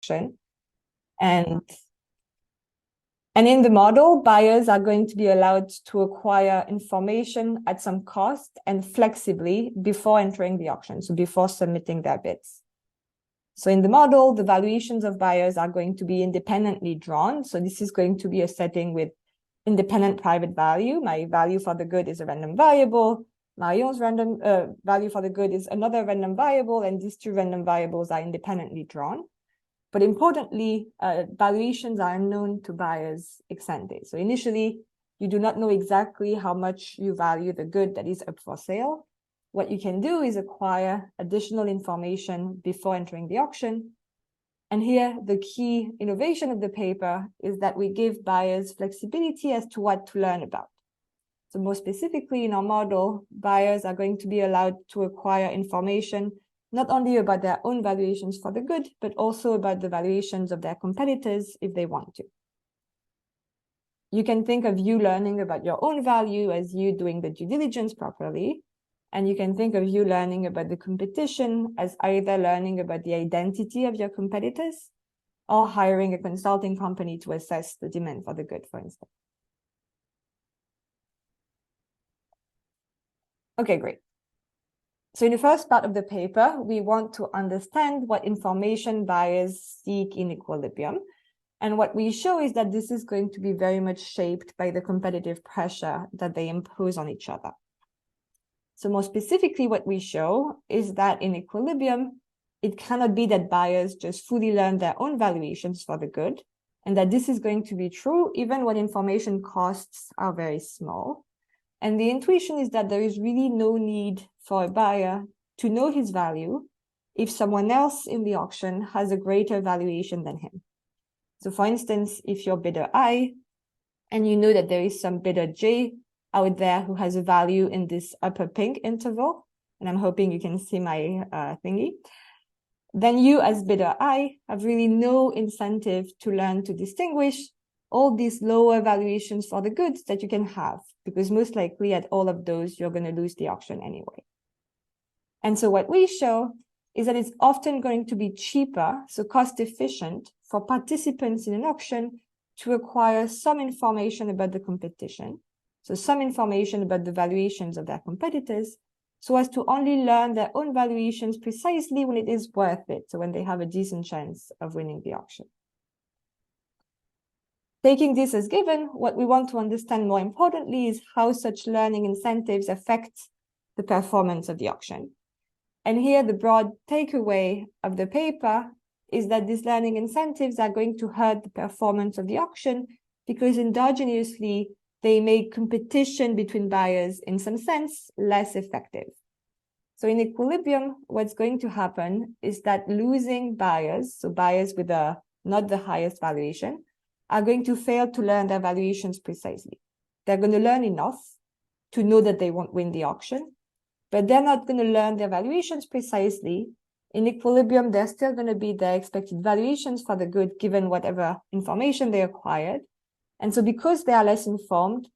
auction. And in the model, buyers are going to be allowed to acquire information at some cost and flexibly before entering the auction, so before submitting their bids. So in the model, the valuations of buyers are going to be independently drawn. So this is going to be a setting with independent private value. My value for the good is a random variable. Marion's random value for the good is another random variable, and these two random variables are independently drawn. But importantly, valuations are unknown to buyers ex ante. So initially, you do not know exactly how much you value the good that is up for sale. What you can do is acquire additional information before entering the auction. And here, the key innovation of the paper is that we give buyers flexibility as to what to learn about. So more specifically, in our model, buyers are going to be allowed to acquire information not only about their own valuations for the good, but also about the valuations of their competitors if they want to. You can think of you learning about your own value as you doing the due diligence properly. And you can think of you learning about the competition as either learning about the identity of your competitors or hiring a consulting company to assess the demand for the good, for instance. Okay, great. So in the first part of the paper, we want to understand what information buyers seek in equilibrium. And what we show is that this is going to be very much shaped by the competitive pressure that they impose on each other. So more specifically, what we show is that in equilibrium, it cannot be that buyers just fully learn their own valuations for the good, and that this is going to be true even when information costs are very small. And the intuition is that there is really no need for a buyer to know his value if someone else in the auction has a greater valuation than him. So for instance, if you're bidder I, and you know that there is some bidder J out there who has a value in this upper pink interval, and I'm hoping you can see my thingy, then you as bidder I have really no incentive to learn to distinguish all these lower valuations for the goods that you can have, because most likely at all of those, you're going to lose the auction anyway. And so what we show is that it's often going to be cheaper, so cost efficient, for participants in an auction to acquire some information about the competition, so some information about the valuations of their competitors, so as to only learn their own valuations precisely when it is worth it, so when they have a decent chance of winning the auction. Taking this as given, what we want to understand more importantly is how such learning incentives affect the performance of the auction. And here, the broad takeaway of the paper is that these learning incentives are going to hurt the performance of the auction because endogenously, they make competition between buyers in some sense less effective. So in equilibrium, what's going to happen is that losing buyers, so buyers with not the highest valuation, are going to fail to learn their valuations precisely. They're going to learn enough to know that they won't win the auction, but they're not going to learn their valuations precisely. In equilibrium, they're still going to be their expected valuations for the good given whatever information they acquired. And so because they are less informed,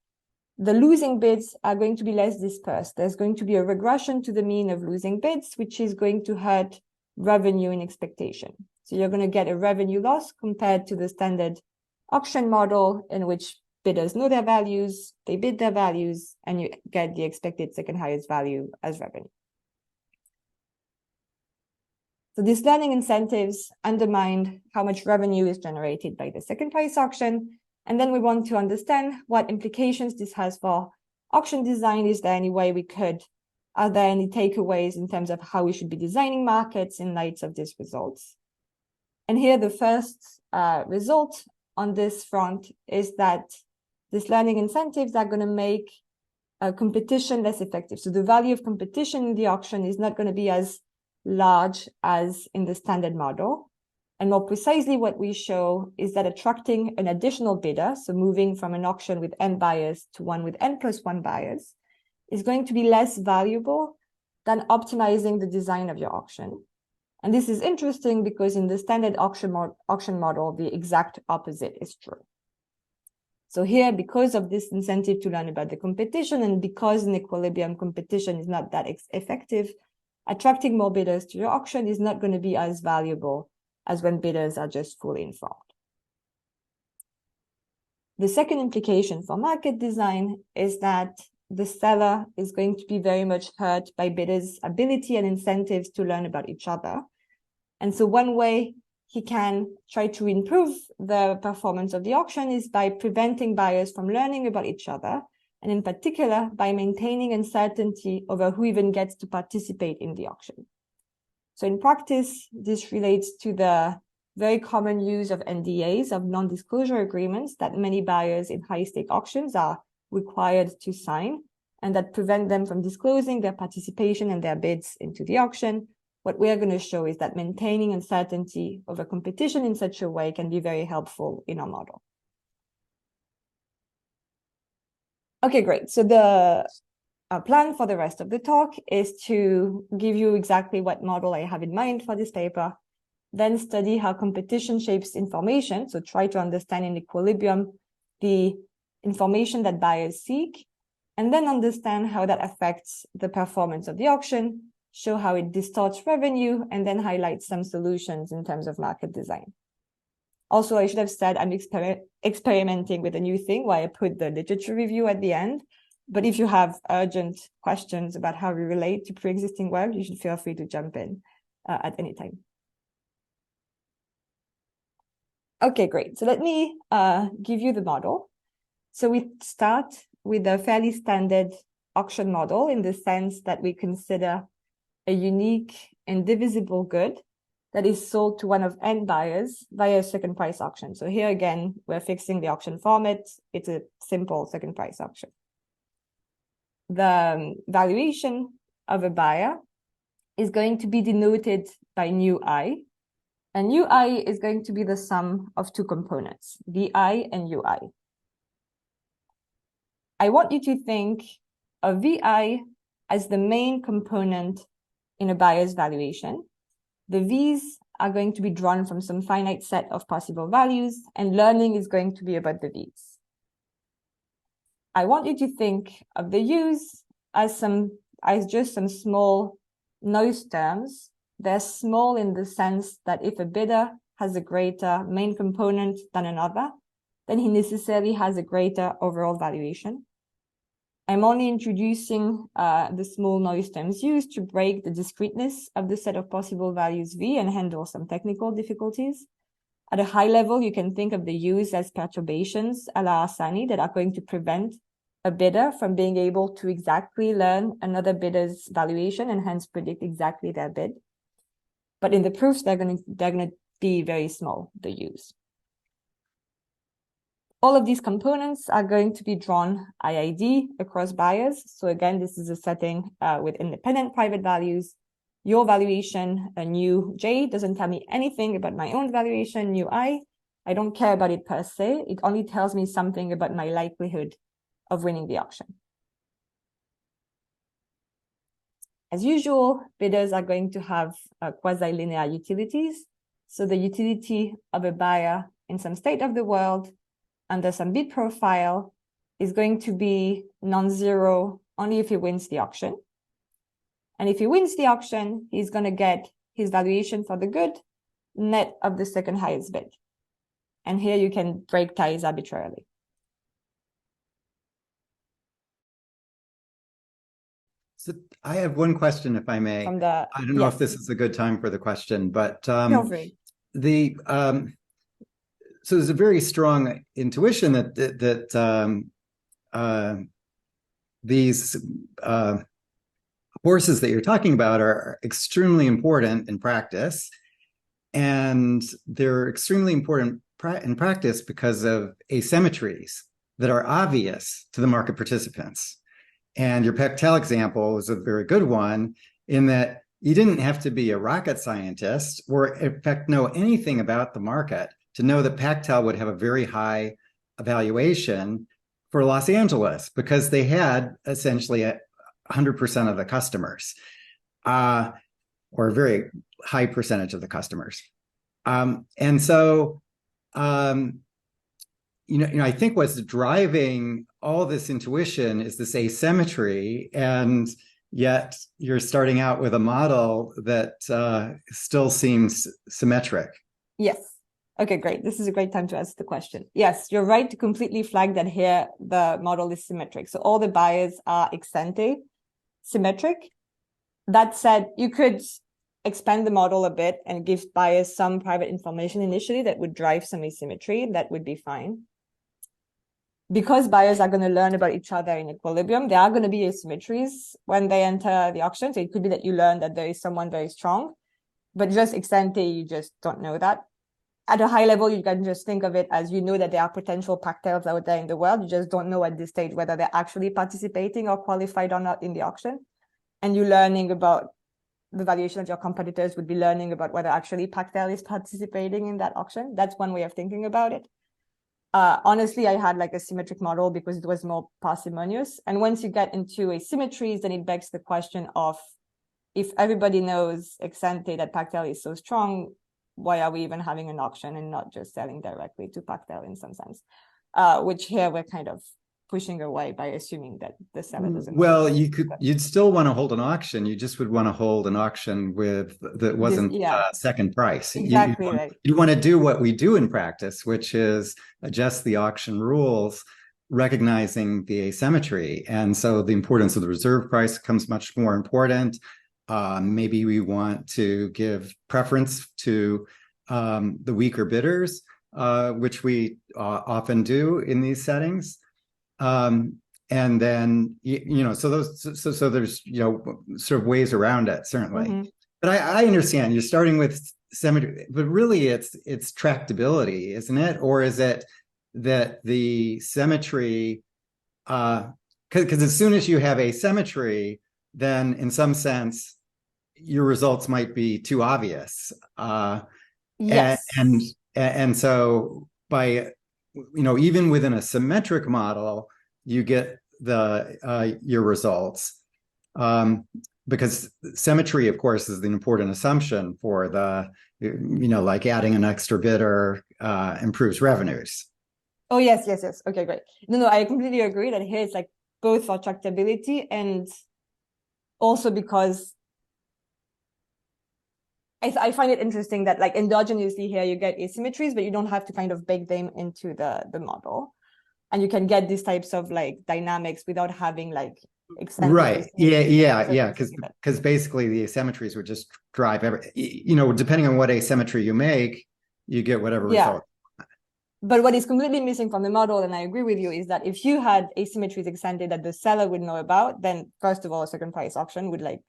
the losing bids are going to be less dispersed. There's going to be a regression to the mean of losing bids, which is going to hurt revenue in expectation. So you're going to get a revenue loss compared to the standard auction model in which bidders know their values, they bid their values, and you get the expected second highest value as revenue. So these learning incentives undermine how much revenue is generated by the second price auction. And then we want to understand what implications this has for auction design. Is there any way are there any takeaways in terms of how we should be designing markets in light of these results? And here the first result on this front is that these learning incentives are going to make competition less effective. So the value of competition in the auction is not going to be as large as in the standard model. And more precisely, what we show is that attracting an additional bidder, so moving from an auction with n buyers to one with n+1 buyers, is going to be less valuable than optimizing the design of your auction. And this is interesting because in the standard auction model, the exact opposite is true. So here, because of this incentive to learn about the competition and because in equilibrium competition is not that effective, attracting more bidders to your auction is not going to be as valuable as when bidders are just fully informed. The second implication for market design is that the seller is going to be very much hurt by bidders' ability and incentives to learn about each other. And so one way he can try to improve the performance of the auction is by preventing buyers from learning about each other, and in particular, by maintaining uncertainty over who even gets to participate in the auction. So in practice, this relates to the very common use of NDAs, of non-disclosure agreements, that many buyers in high-stake auctions are required to sign, and that prevent them from disclosing their participation and their bids into the auction. What we are going to show is that maintaining uncertainty over competition in such a way can be very helpful in our model. Okay, great. So the plan for the rest of the talk is to give you exactly what model I have in mind for this paper, then study how competition shapes information. So try to understand in equilibrium the information that buyers seek, and then understand how that affects the performance of the auction, show how it distorts revenue, and then highlight some solutions in terms of market design. Also, I should have said I'm experimenting with a new thing where I put the literature review at the end. But if you have urgent questions about how we relate to pre-existing work, you should feel free to jump in at any time. Okay, great. So let me give you the model. So we start with a fairly standard auction model in the sense that we consider a unique, indivisible good that is sold to one of end buyers via a second price auction. So here again, we're fixing the auction format. It's a simple second price auction. The valuation of a buyer is going to be denoted by nu I. And ui is going to be the sum of two components, vi and ui. I want you to think of vi as the main component in a buyer's valuation. The v's are going to be drawn from some finite set of possible values, and learning is going to be about the v's. I want you to think of the u's as just some small noise terms. They're small in the sense that if a bidder has a greater main component than another, then he necessarily has a greater overall valuation. I'm only introducing the small noise terms used to break the discreteness of the set of possible values V and handle some technical difficulties. At a high level, you can think of the U's as perturbations a la Arsani that are going to prevent a bidder from being able to exactly learn another bidder's valuation and hence predict exactly their bid. But in the proofs, they're going to be very small, the U's. All of these components are going to be drawn IID across buyers. So again, this is a setting with independent private values. Your valuation, a nu J, doesn't tell me anything about my own valuation, nu I. I don't care about it per se. It only tells me something about my likelihood of winning the auction. As usual, bidders are going to have quasi-linear utilities. So the utility of a buyer in some state of the world under some bid profile is going to be non-zero only if he wins the auction. And if he wins the auction, he's going to get his valuation for the good net of the second highest bid. And here you can break ties arbitrarily. So I have one question, if I may. I don't know if this is a good time for the question, but feel free. So there's a very strong intuition that these forces that you're talking about are extremely important in practice, and they're extremely important in practice because of asymmetries that are obvious to the market participants. And your Pectel example is a very good one in that you didn't have to be a rocket scientist or in fact know anything about the market to know that Pactel would have a very high evaluation for Los Angeles because they had essentially 100% of the customers, or a very high percentage of the customers. And so, I think what's driving all this intuition is this asymmetry, and yet you're starting out with a model that still seems symmetric. Yes. Okay, great. This is a great time to ask the question. Yes, you're right to completely flag that here the model is symmetric. So all the bias are ex ante symmetric. That said, you could expand the model a bit and give bias some private information initially that would drive some asymmetry. That would be fine. Because buyers are going to learn about each other in equilibrium, there are going to be asymmetries when they enter the auction. So it could be that you learn that there is someone very strong, but just ex ante, you just don't know that. At a high level, you can just think of it as you know that there are potential pactails out there in the world. You just don't know at this stage whether they're actually participating or qualified or not in the auction. And you're learning about the valuation of your competitors would be learning about whether actually pactel is participating in that auction. That's one way of thinking about it. Honestly, I had like a symmetric model because it was more parsimonious. And once you get into asymmetries, then it begs the question of if everybody knows ex ante that pactel is so strong, why are we even having an auction and not just selling directly to pactel in some sense? Which here we're kind of pushing away by assuming that the seller doesn't. Well, you'd still want to hold an auction. You just would want to hold an auction with that wasn't second price. Exactly right. You want to do what we do in practice, which is adjust the auction rules, recognizing the asymmetry. And so the importance of the reserve price becomes much more important. Maybe we want to give preference to the weaker bidders, which we often do in these settings. And then so there's sort of ways around it, certainly. Mm-hmm. But I understand you're starting with symmetry, but really it's tractability, isn't it? Or is it that the symmetry, because as soon as you have asymmetry, then in some sense your results might be too obvious. Yes. And so by even within a symmetric model, you get your results, because symmetry, of course, is the important assumption for the like adding an extra bidder improves revenues. Oh yes. Okay, great. No, I completely agree that here it's like both for tractability and also because I find it interesting that like endogenously here you get asymmetries, but you don't have to kind of bake them into the model. And you can get these types of like dynamics without having like right. Yeah. Because basically the asymmetries would just drive depending on what asymmetry you make, you get whatever result. But what is completely missing from the model, and I agree with you, is that if you had asymmetries ex ante that the seller would know about, then first of all, a second price auction would like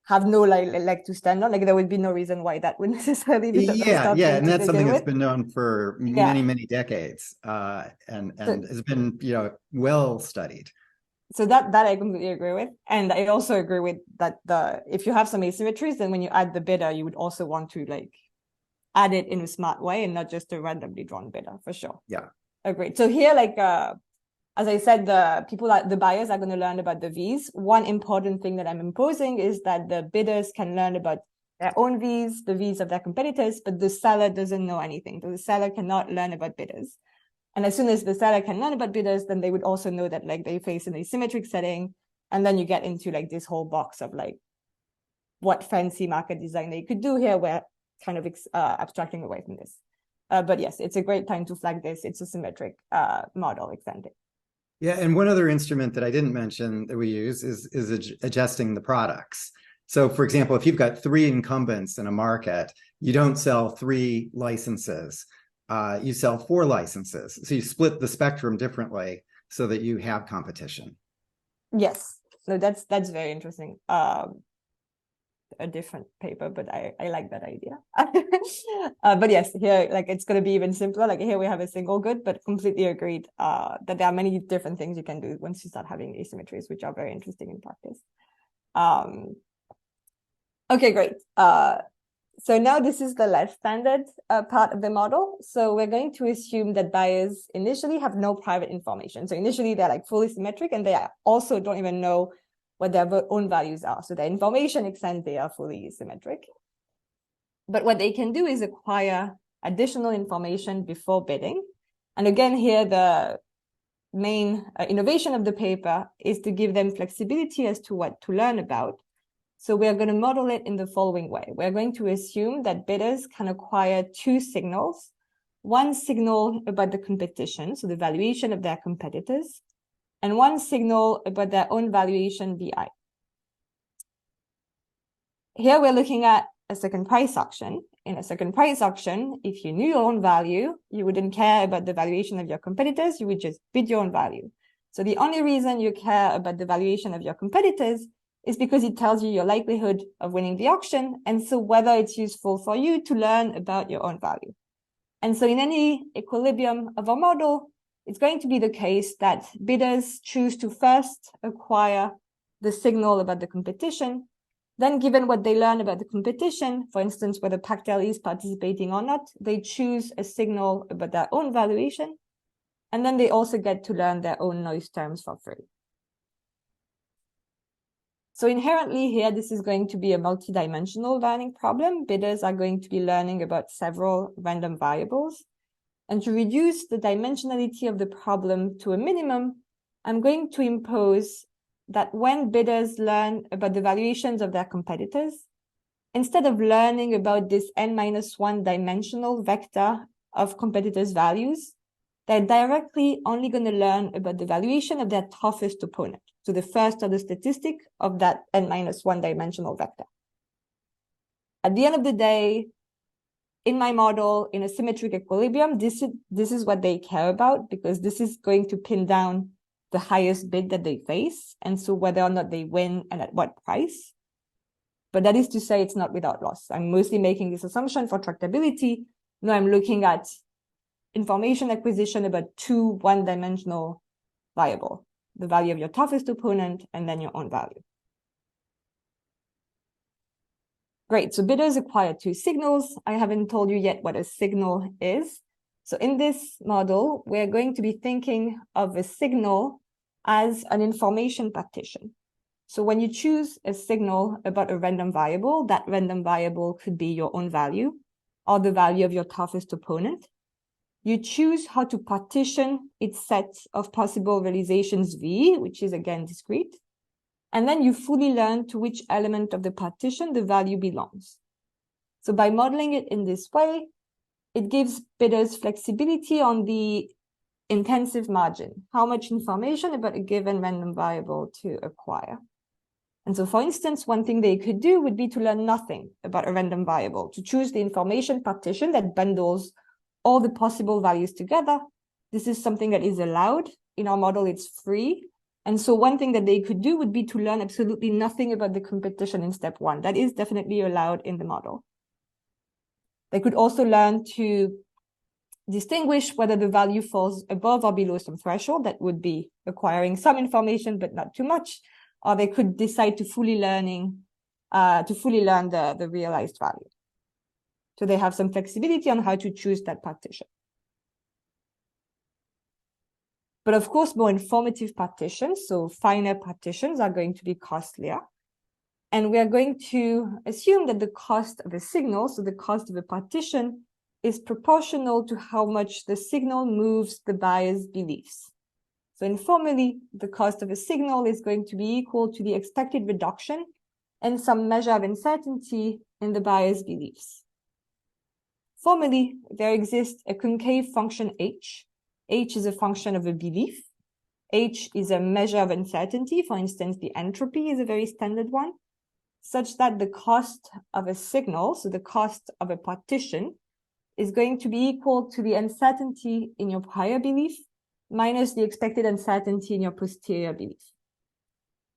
have no like to stand on. Like there would be no reason why that would necessarily be and that's something that's been known for many decades, and has been well studied. So that I completely agree with, and I also agree with that if you have some asymmetries, then when you add the bidder, you would also want to like add it in a smart way and not just a randomly drawn bidder, for sure. Yeah, agreed. So here, like as I said, the buyers are going to learn about the V's. One important thing that I'm imposing is that the bidders can learn about their own V's, the V's of their competitors, but the seller doesn't know anything. So the seller cannot learn about bidders. And as soon as the seller can learn about bidders, then they would also know that like they face an asymmetric setting. And then you get into like this whole box of like what fancy market design they could do here. We're kind of abstracting away from this. But yes, it's a great time to flag this. It's a symmetric model extended. Yeah, and one other instrument that I didn't mention that we use is adjusting the products. So, for example, if you've got 3 incumbents in a market, you don't sell 3 licenses. You sell 4 licenses. So you split the spectrum differently so that you have competition. Yes, no, that's very interesting. A different paper, but I like that idea. But yes, here like it's going to be even simpler. Like here we have a single good, but completely agreed that there are many different things you can do once you start having asymmetries, which are very interesting in practice. Okay, great. So now this is the less standard part of the model. So we're going to assume that buyers initially have no private information. So initially they're like fully symmetric, and they also don't even know what their own values are. So the information ex ante are fully symmetric. But what they can do is acquire additional information before bidding. And again, here the main innovation of the paper is to give them flexibility as to what to learn about. So we're going to model it in the following way. We're going to assume that bidders can acquire two signals. One signal about the competition, so the valuation of their competitors, and one signal about their own valuation VI. Here we're looking at a second price auction. In a second price auction, if you knew your own value, you wouldn't care about the valuation of your competitors, you would just bid your own value. So the only reason you care about the valuation of your competitors is because it tells you your likelihood of winning the auction, and so whether it's useful for you to learn about your own value. And so in any equilibrium of our model, it's going to be the case that bidders choose to first acquire the signal about the competition. Then, given what they learn about the competition, for instance, whether Pactel is participating or not, they choose a signal about their own valuation. And then they also get to learn their own noise terms for free. So inherently here, this is going to be a multidimensional learning problem. Bidders are going to be learning about several random variables. And to reduce the dimensionality of the problem to a minimum, I'm going to impose that when bidders learn about the valuations of their competitors, instead of learning about this n-1 dimensional vector of competitors' values, they're directly only going to learn about the valuation of their toughest opponent, so the first order statistic of that n-1 dimensional vector. At the end of the day, in my model, in a symmetric equilibrium, this is what they care about, because this is going to pin down the highest bid that they face, and so whether or not they win and at what price. But that is to say it's not without loss. I'm mostly making this assumption for tractability. No, I'm looking at information acquisition about two one-dimensional variables, the value of your toughest opponent and then your own value. Great, so bidders acquire two signals. I haven't told you yet what a signal is. So in this model, we're going to be thinking of a signal as an information partition. So when you choose a signal about a random variable, that random variable could be your own value or the value of your toughest opponent. You choose how to partition its set of possible realizations V, which is again discrete. And then you fully learn to which element of the partition the value belongs. So by modeling it in this way, it gives bidders flexibility on the intensive margin, how much information about a given random variable to acquire. And so, for instance, one thing they could do would be to learn nothing about a random variable, to choose the information partition that bundles all the possible values together. This is something that is allowed. In our model, it's free. And so one thing that they could do would be to learn absolutely nothing about the competition in step one. That is definitely allowed in the model. They could also learn to distinguish whether the value falls above or below some threshold. That would be acquiring some information, but not too much. Or they could decide to fully learn the realized value. So they have some flexibility on how to choose that partition. But of course, more informative partitions, so finer partitions, are going to be costlier. And we are going to assume that the cost of a signal, so the cost of a partition, is proportional to how much the signal moves the buyer's beliefs. So informally, the cost of a signal is going to be equal to the expected reduction and some measure of uncertainty in the buyer's beliefs. Formally, there exists a concave function h. H is a function of a belief. H is a measure of uncertainty. For instance, the entropy is a very standard one, such that the cost of a signal, so the cost of a partition, is going to be equal to the uncertainty in your prior belief minus the expected uncertainty in your posterior belief.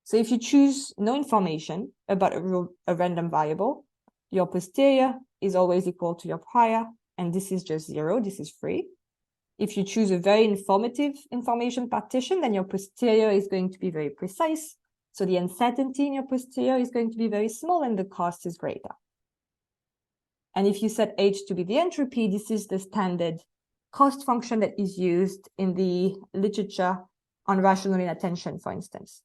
So if you choose no information about a random variable, your posterior is always equal to your prior, and this is just zero, this is free. If you choose a very informative information partition, then your posterior is going to be very precise. So the uncertainty in your posterior is going to be very small and the cost is greater. And if you set H to be the entropy, this is the standard cost function that is used in the literature on rational inattention, for instance.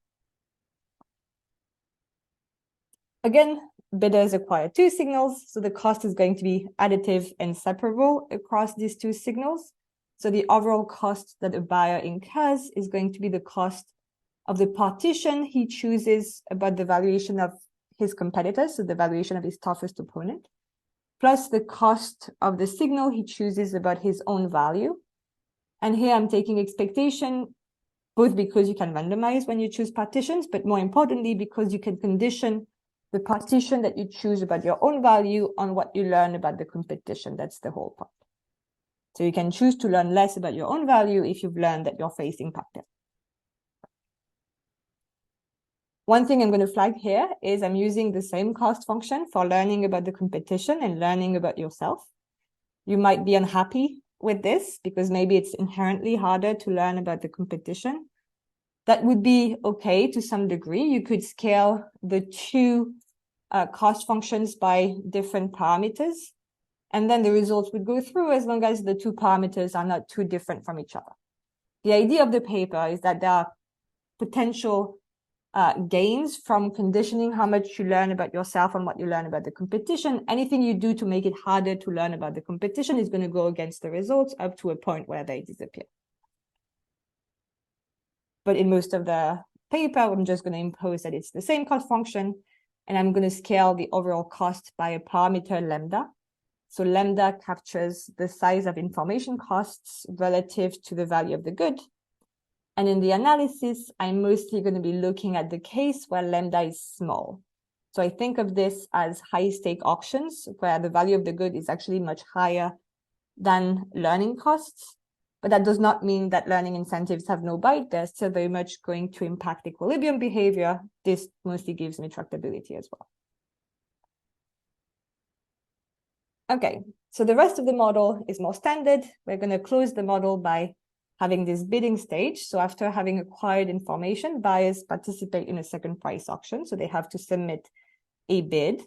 Again, bidders acquire two signals, so the cost is going to be additive and separable across these two signals. So the overall cost that a buyer incurs is going to be the cost of the partition he chooses about the valuation of his competitors, so the valuation of his toughest opponent, plus the cost of the signal he chooses about his own value. And here I'm taking expectation, both because you can randomize when you choose partitions, but more importantly, because you can condition the partition that you choose about your own value on what you learn about the competition. That's the whole point. So you can choose to learn less about your own value if you've learned that you're facing partition. One thing I'm going to flag here is I'm using the same cost function for learning about the competition and learning about yourself. You might be unhappy with this because maybe it's inherently harder to learn about the competition. That would be okay to some degree. You could scale the two cost functions by different parameters, and then the results would go through as long as the two parameters are not too different from each other. The idea of the paper is that there are potential gains from conditioning how much you learn about yourself and what you learn about the competition. Anything you do to make it harder to learn about the competition is going to go against the results up to a point where they disappear. But in most of the paper, I'm just going to impose that it's the same cost function, and I'm going to scale the overall cost by a parameter lambda. So lambda captures the size of information costs relative to the value of the good. And in the analysis, I'm mostly going to be looking at the case where lambda is small. So I think of this as high-stake auctions, where the value of the good is actually much higher than learning costs. But that does not mean that learning incentives have no bite. They're still very much going to impact equilibrium behavior. This mostly gives me tractability as well. Okay, so the rest of the model is more standard. We're going to close the model by having this bidding stage. So after having acquired information, buyers participate in a second price auction. So they have to submit a bid.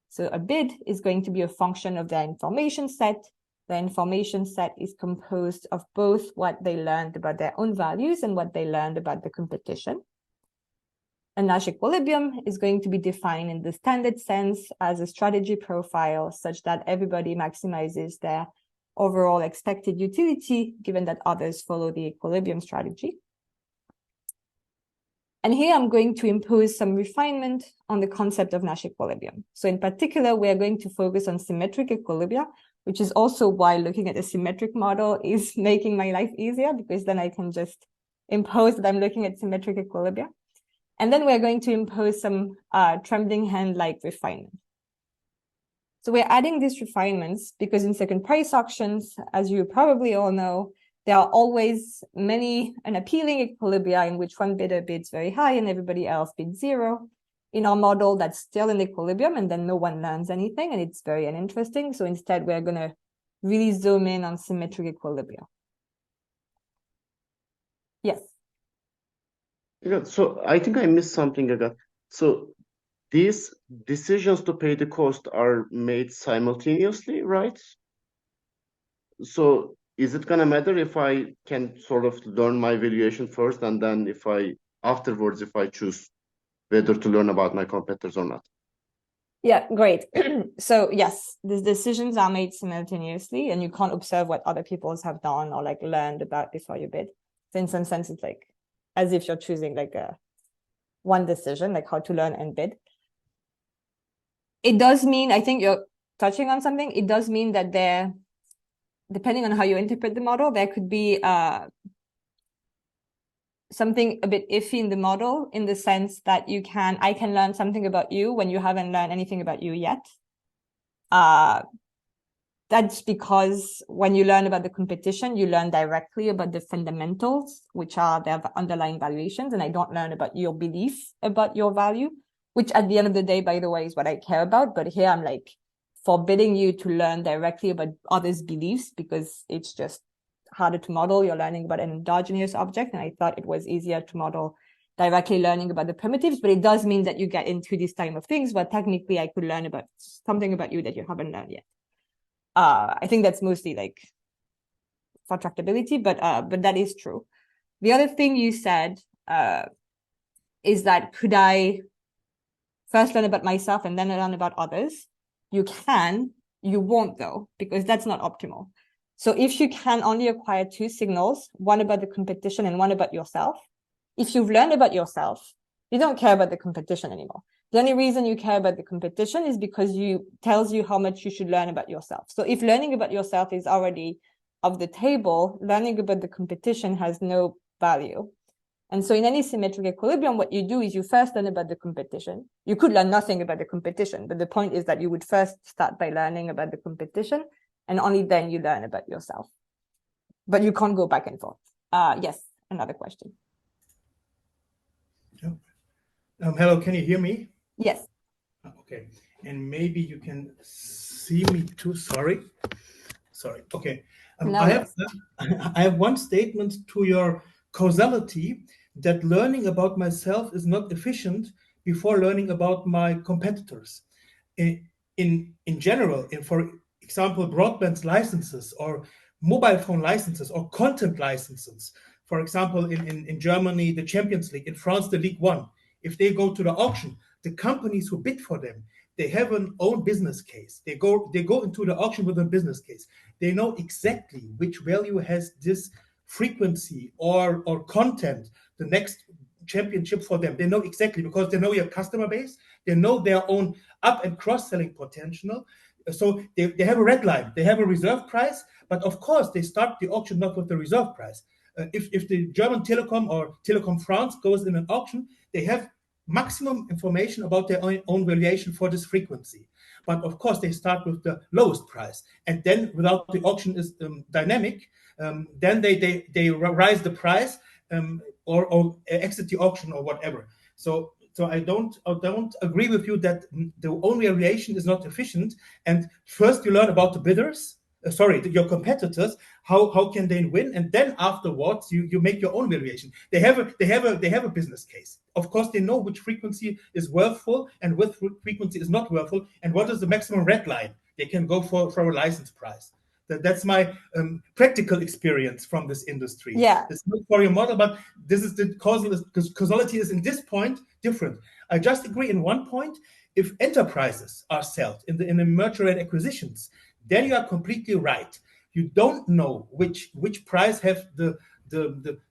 So a bid is going to be a function of their information set. The information set is composed of both what they learned about their own values and what they learned about the competition. A Nash equilibrium is going to be defined in the standard sense as a strategy profile such that everybody maximizes their overall expected utility, given that others follow the equilibrium strategy. And here I'm going to impose some refinement on the concept of Nash equilibrium. So in particular, we're going to focus on symmetric equilibria, which is also why looking at a symmetric model is making my life easier, because then I can just impose that I'm looking at symmetric equilibria. And then we're going to impose some trembling hand-like refinement. So we're adding these refinements because in second price auctions, as you probably all know, there are always many unappealing equilibria in which one bidder bids very high and everybody else bids zero. In our model, that's still an equilibrium, and then no one learns anything, and it's very uninteresting. So instead, we're going to really zoom in on symmetric equilibria. Yes. Yeah, so I think I missed something, Agathe. So these decisions to pay the cost are made simultaneously, right? So is it gonna matter if I can sort of learn my valuation first, and then if I choose whether to learn about my competitors or not? Yeah, great. So yes, the decisions are made simultaneously, and you can't observe what other people have done or like learned about before you bid. So in some sense, it's like as if you're choosing like one decision, like how to learn and bid. It does mean, I think you're touching on something. It does mean that there, depending on how you interpret the model, there could be something a bit iffy in the model, in the sense that I can learn something about you when you haven't learned anything about you yet. That's because when you learn about the competition, you learn directly about the fundamentals, which are their underlying valuations, and I don't learn about your belief about your value, which at the end of the day, by the way, is what I care about. But here I'm like forbidding you to learn directly about others' beliefs because it's just harder to model. You're learning about an endogenous object, and I thought it was easier to model directly learning about the primitives, but it does mean that you get into this time of things where technically I could learn about something about you that you haven't learned yet. I think that's mostly like for tractability, but that is true. The other thing you said is that could I first learn about myself and then learn about others? You can, you won't though, because that's not optimal. So if you can only acquire two signals, one about the competition and one about yourself, if you've learned about yourself, you don't care about the competition anymore. The only reason you care about the competition is because you tells you how much you should learn about yourself. So if learning about yourself is already off the table, learning about the competition has no value. And so in any symmetric equilibrium, what you do is you first learn about the competition. You could learn nothing about the competition, but the point is that you would first start by learning about the competition, and only then you learn about yourself. But you can't go back and forth. Yes, another question. Hello, can you hear me? Yes. Okay, and maybe you can see me too. Sorry. Okay. No, I yes. have one statement to your causality, that learning about myself is not efficient before learning about my competitors. In general, for example, broadband licenses or mobile phone licenses or content licenses. For example, in Germany, the Champions League, in France, the Ligue 1. If they go to the auction, the companies who bid for them, they have an own business case. They go into the auction with a business case. They know exactly which value has this frequency or content, the next championship for them. They know exactly, because they know your customer base. They know their own up and cross-selling potential. So they have a red line. They have a reserve price, but of course they start the auction not with the reserve price. If the German Telecom or Telecom France goes in an auction, they have maximum information about their own valuation for this frequency. But of course, they start with the lowest price. And then without the auction is dynamic, then they rise the price or exit the auction or whatever. So I don't agree with you that the own variation is not efficient. And first you learn about the bidders, your competitors, how can they win, and then afterwards you make your own variation. They have a business case. Of course, they know which frequency is worthful and which frequency is not worthful, and what is the maximum red line they can go for a license price. That's my practical experience from this industry. Yeah. It's not for your model, but this is the causality is in this point different. I just agree in one point. If enterprises are sold in the merger and acquisitions, then you are completely right. You don't know which price have the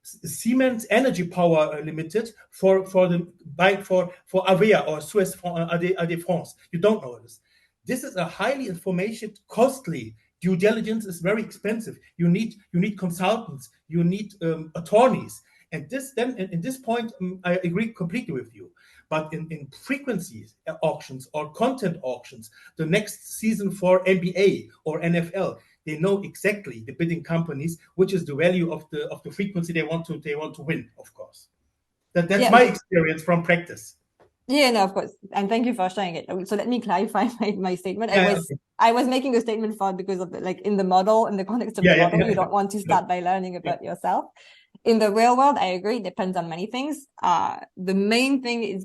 Siemens Energy Power Limited for Avea or Suez AD France. You don't know this. This is a highly information, costly. Due diligence is very expensive. You need consultants. You need attorneys. And this then in this point, I agree completely with you. But in frequencies auctions or content auctions, the next season for NBA or NFL, they know exactly, the bidding companies, which is the value of the frequency they want to win. Of course, that's my experience from practice. Yeah, no, of course, and thank you for sharing it. So let me clarify my statement. I was making a statement for because of in the model, in the context of the model, you don't want to start by learning about yourself. In the real world, I agree, it depends on many things. The main thing is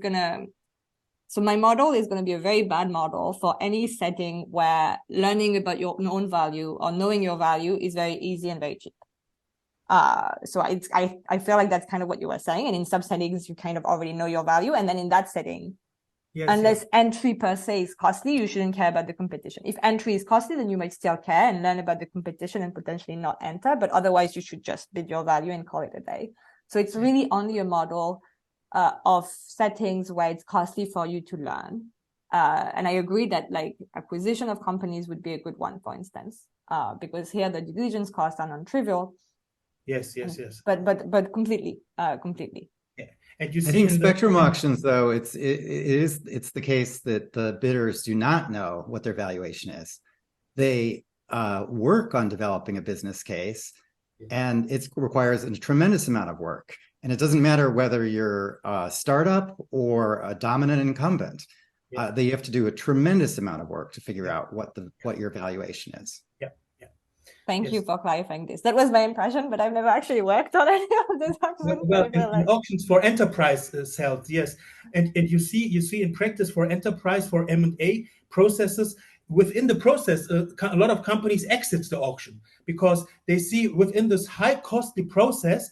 so my model is going to be a very bad model for any setting where learning about your own value or knowing your value is very easy and very cheap. So I feel like that's kind of what you were saying. And in some settings, you kind of already know your value. And then in that setting, unless entry per se is costly, you shouldn't care about the competition. If entry is costly, then you might still care and learn about the competition and potentially not enter. But otherwise, you should just bid your value and call it a day. So it's really only a model of settings where it's costly for you to learn. And I agree that acquisition of companies would be a good one, for instance, because here the due diligence costs are non-trivial. Yes. But completely. Yeah. And you see, I think spectrum auctions, though, it's the case that the bidders do not know what their valuation is. They work on developing a business case, and it requires a tremendous amount of work. And it doesn't matter whether you're a startup or a dominant incumbent. They have to do a tremendous amount of work to figure out what your valuation is. Thank you for clarifying this. That was my impression, but I've never actually worked on any of this. In auctions for enterprise sales, yes, and you see in practice for enterprise, for M&A processes, within the process, a lot of companies exit the auction because they see within this high costly process,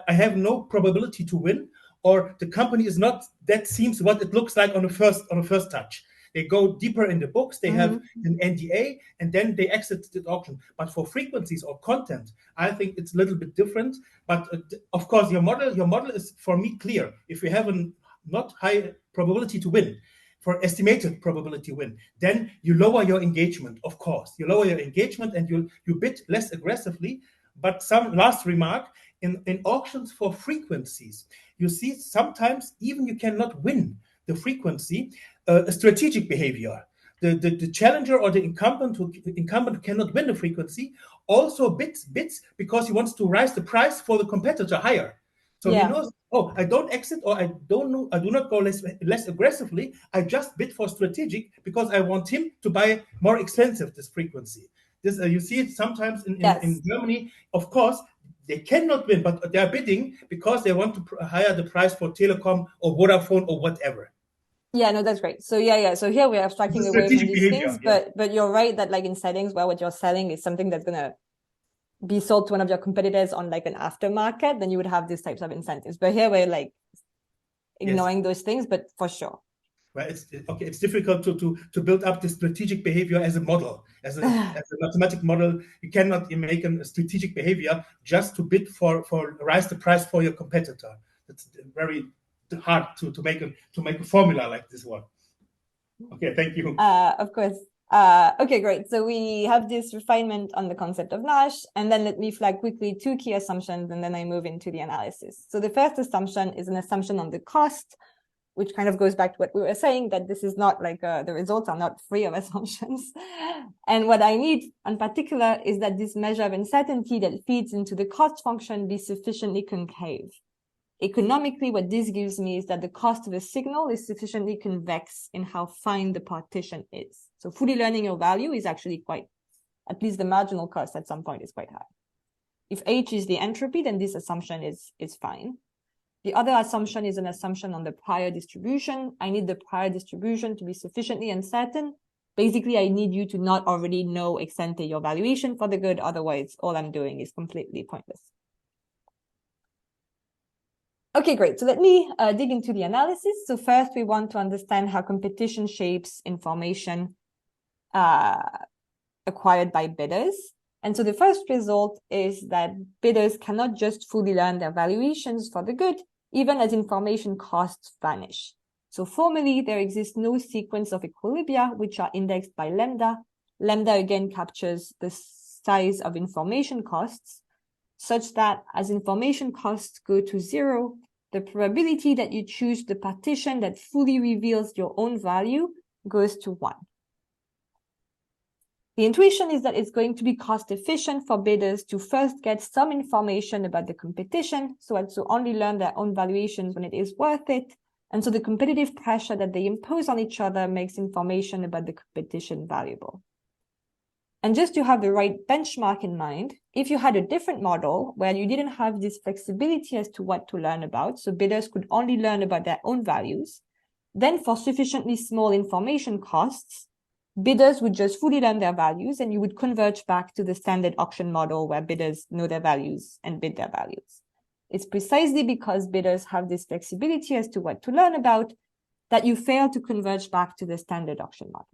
I have no probability to win, or the company is not that seems what it looks like on the first touch. They go deeper in the books, they have an NDA, and then they exit the auction. But for frequencies or content, I think it's a little bit different. But of course, your model is, for me, clear. If you have a not high probability to win, for estimated probability win, then you lower your engagement, of course. You lower your engagement and you bid less aggressively. But some last remark, in auctions for frequencies, you see sometimes even you cannot win the frequency, a strategic behavior. The challenger or the incumbent who cannot win the frequency also bids because he wants to raise the price for the competitor higher. So he knows, oh, I don't exit, or I do not go less aggressively. I just bid for strategic because I want him to buy more expensive this frequency. This you see it sometimes in Germany. Of course, they cannot win, but they are bidding because they want to higher the price for telecom or Vodafone or whatever. Yeah, no, that's great. So so here we're abstracting away from these things, but you're right that like in settings where what you're selling is something that's gonna be sold to one of your competitors on like an aftermarket, then you would have these types of incentives. But here we're like ignoring those things, but for sure. Right, it's difficult to build up the strategic behavior as a model, as a mathematic model. You cannot make a strategic behavior just to bid for raise the price for your competitor. That's very hard to make a formula like this one. Okay, thank you. Of course. Okay, great. So we have this refinement on the concept of Nash, and then let me flag quickly two key assumptions, and then I move into the analysis. So the first assumption is an assumption on the cost, which kind of goes back to what we were saying, that this is not like the results are not free of assumptions. And what I need in particular is that this measure of uncertainty that feeds into the cost function be sufficiently concave. Economically, what this gives me is that the cost of a signal is sufficiently convex in how fine the partition is. So fully learning your value is actually quite, at least the marginal cost at some point is quite high. If H is the entropy, then this assumption is fine. The other assumption is an assumption on the prior distribution. I need the prior distribution to be sufficiently uncertain. Basically, I need you to not already know ex ante your valuation for the good. Otherwise, all I'm doing is completely pointless. Okay, great. So let me dig into the analysis. So first, we want to understand how competition shapes information acquired by bidders. And so the first result is that bidders cannot just fully learn their valuations for the good, even as information costs vanish. So formally, there exists no sequence of equilibria which are indexed by lambda. Lambda again captures the size of information costs, such that as information costs go to zero, the probability that you choose the partition that fully reveals your own value goes to 1. The intuition is that it's going to be cost efficient for bidders to first get some information about the competition so as to only learn their own valuations when it is worth it. And so the competitive pressure that they impose on each other makes information about the competition valuable. And just to have the right benchmark in mind, if you had a different model where you didn't have this flexibility as to what to learn about, so bidders could only learn about their own values, then for sufficiently small information costs, bidders would just fully learn their values and you would converge back to the standard auction model where bidders know their values and bid their values. It's precisely because bidders have this flexibility as to what to learn about that you fail to converge back to the standard auction model.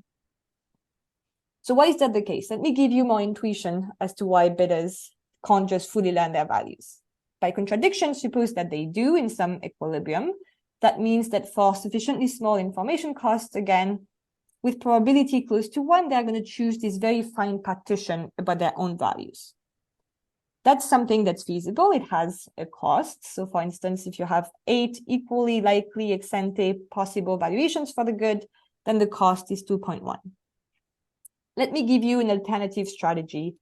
So why is that the case? Let me give you more intuition as to why bidders can't just fully learn their values. By contradiction, suppose that they do in some equilibrium. That means that for sufficiently small information costs, again, with probability close to 1, they're going to choose this very fine partition about their own values. That's something that's feasible. It has a cost. So for instance, if you have 8 equally likely ex ante possible valuations for the good, then the cost is 2.1. Let me give you an alternative strategy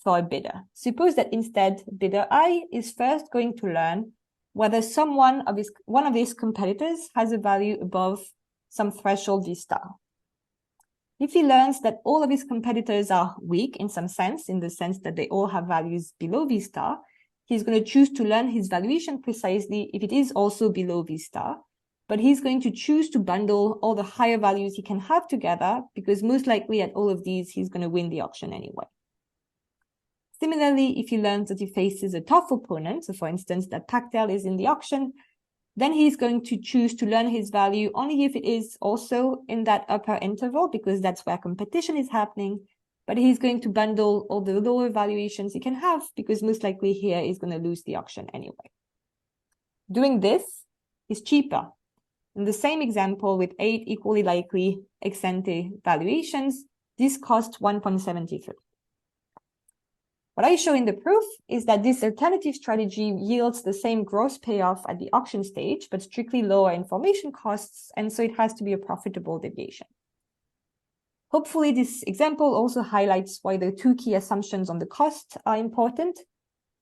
for a bidder. Suppose that instead bidder I is first going to learn whether one of his competitors has a value above some threshold V star. If he learns that all of his competitors are weak in some sense, in the sense that they all have values below V star, he's going to choose to learn his valuation precisely if it is also below V star. But he's going to choose to bundle all the higher values he can have together because most likely at all of these, he's going to win the auction anyway. Similarly, if he learns that he faces a tough opponent, so for instance, that Pactel is in the auction, then he's going to choose to learn his value only if it is also in that upper interval because that's where competition is happening. But he's going to bundle all the lower valuations he can have because most likely here he's going to lose the auction anyway. Doing this is cheaper. In the same example with 8 equally likely ex ante valuations, this costs 1.73. What I show in the proof is that this alternative strategy yields the same gross payoff at the auction stage, but strictly lower information costs, and so it has to be a profitable deviation. Hopefully, this example also highlights why the two key assumptions on the cost are important.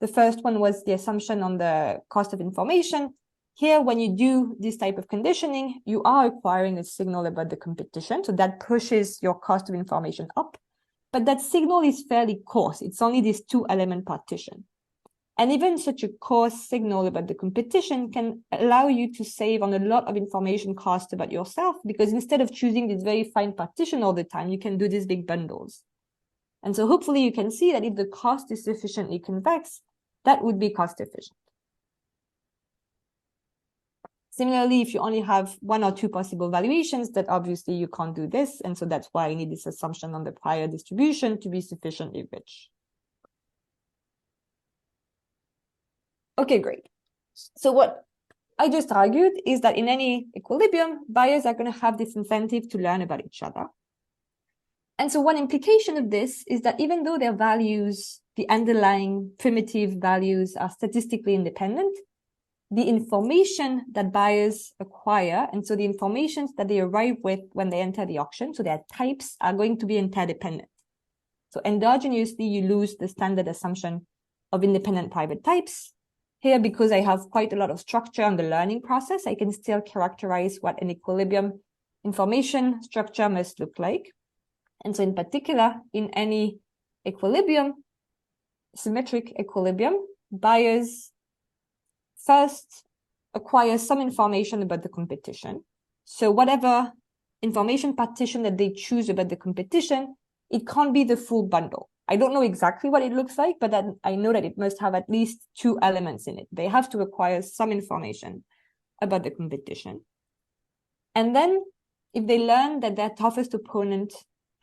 The first one was the assumption on the cost of information. Here, when you do this type of conditioning, you are acquiring a signal about the competition, so that pushes your cost of information up. But that signal is fairly coarse. It's only this 2-element partition. And even such a coarse signal about the competition can allow you to save on a lot of information cost about yourself, because instead of choosing this very fine partition all the time, you can do these big bundles. And so hopefully you can see that if the cost is sufficiently convex, that would be cost efficient. Similarly, if you only have 1 or 2 possible valuations, that obviously you can't do this. And so that's why I need this assumption on the prior distribution to be sufficiently rich. Okay, great. So what I just argued is that in any equilibrium, buyers are going to have this incentive to learn about each other. And so one implication of this is that even though their values, the underlying primitive values, are statistically independent, the information that buyers acquire, and so the information that they arrive with when they enter the auction, so their types, are going to be interdependent. So endogenously, you lose the standard assumption of independent private types. Here, because I have quite a lot of structure on the learning process, I can still characterize what an equilibrium information structure must look like. And so in particular, in any equilibrium, symmetric equilibrium, buyers first acquire some information about the competition. So whatever information partition that they choose about the competition, it can't be the full bundle. I don't know exactly what it looks like, but I know that it must have at least 2 elements in it. They have to acquire some information about the competition. And then if they learn that their toughest opponent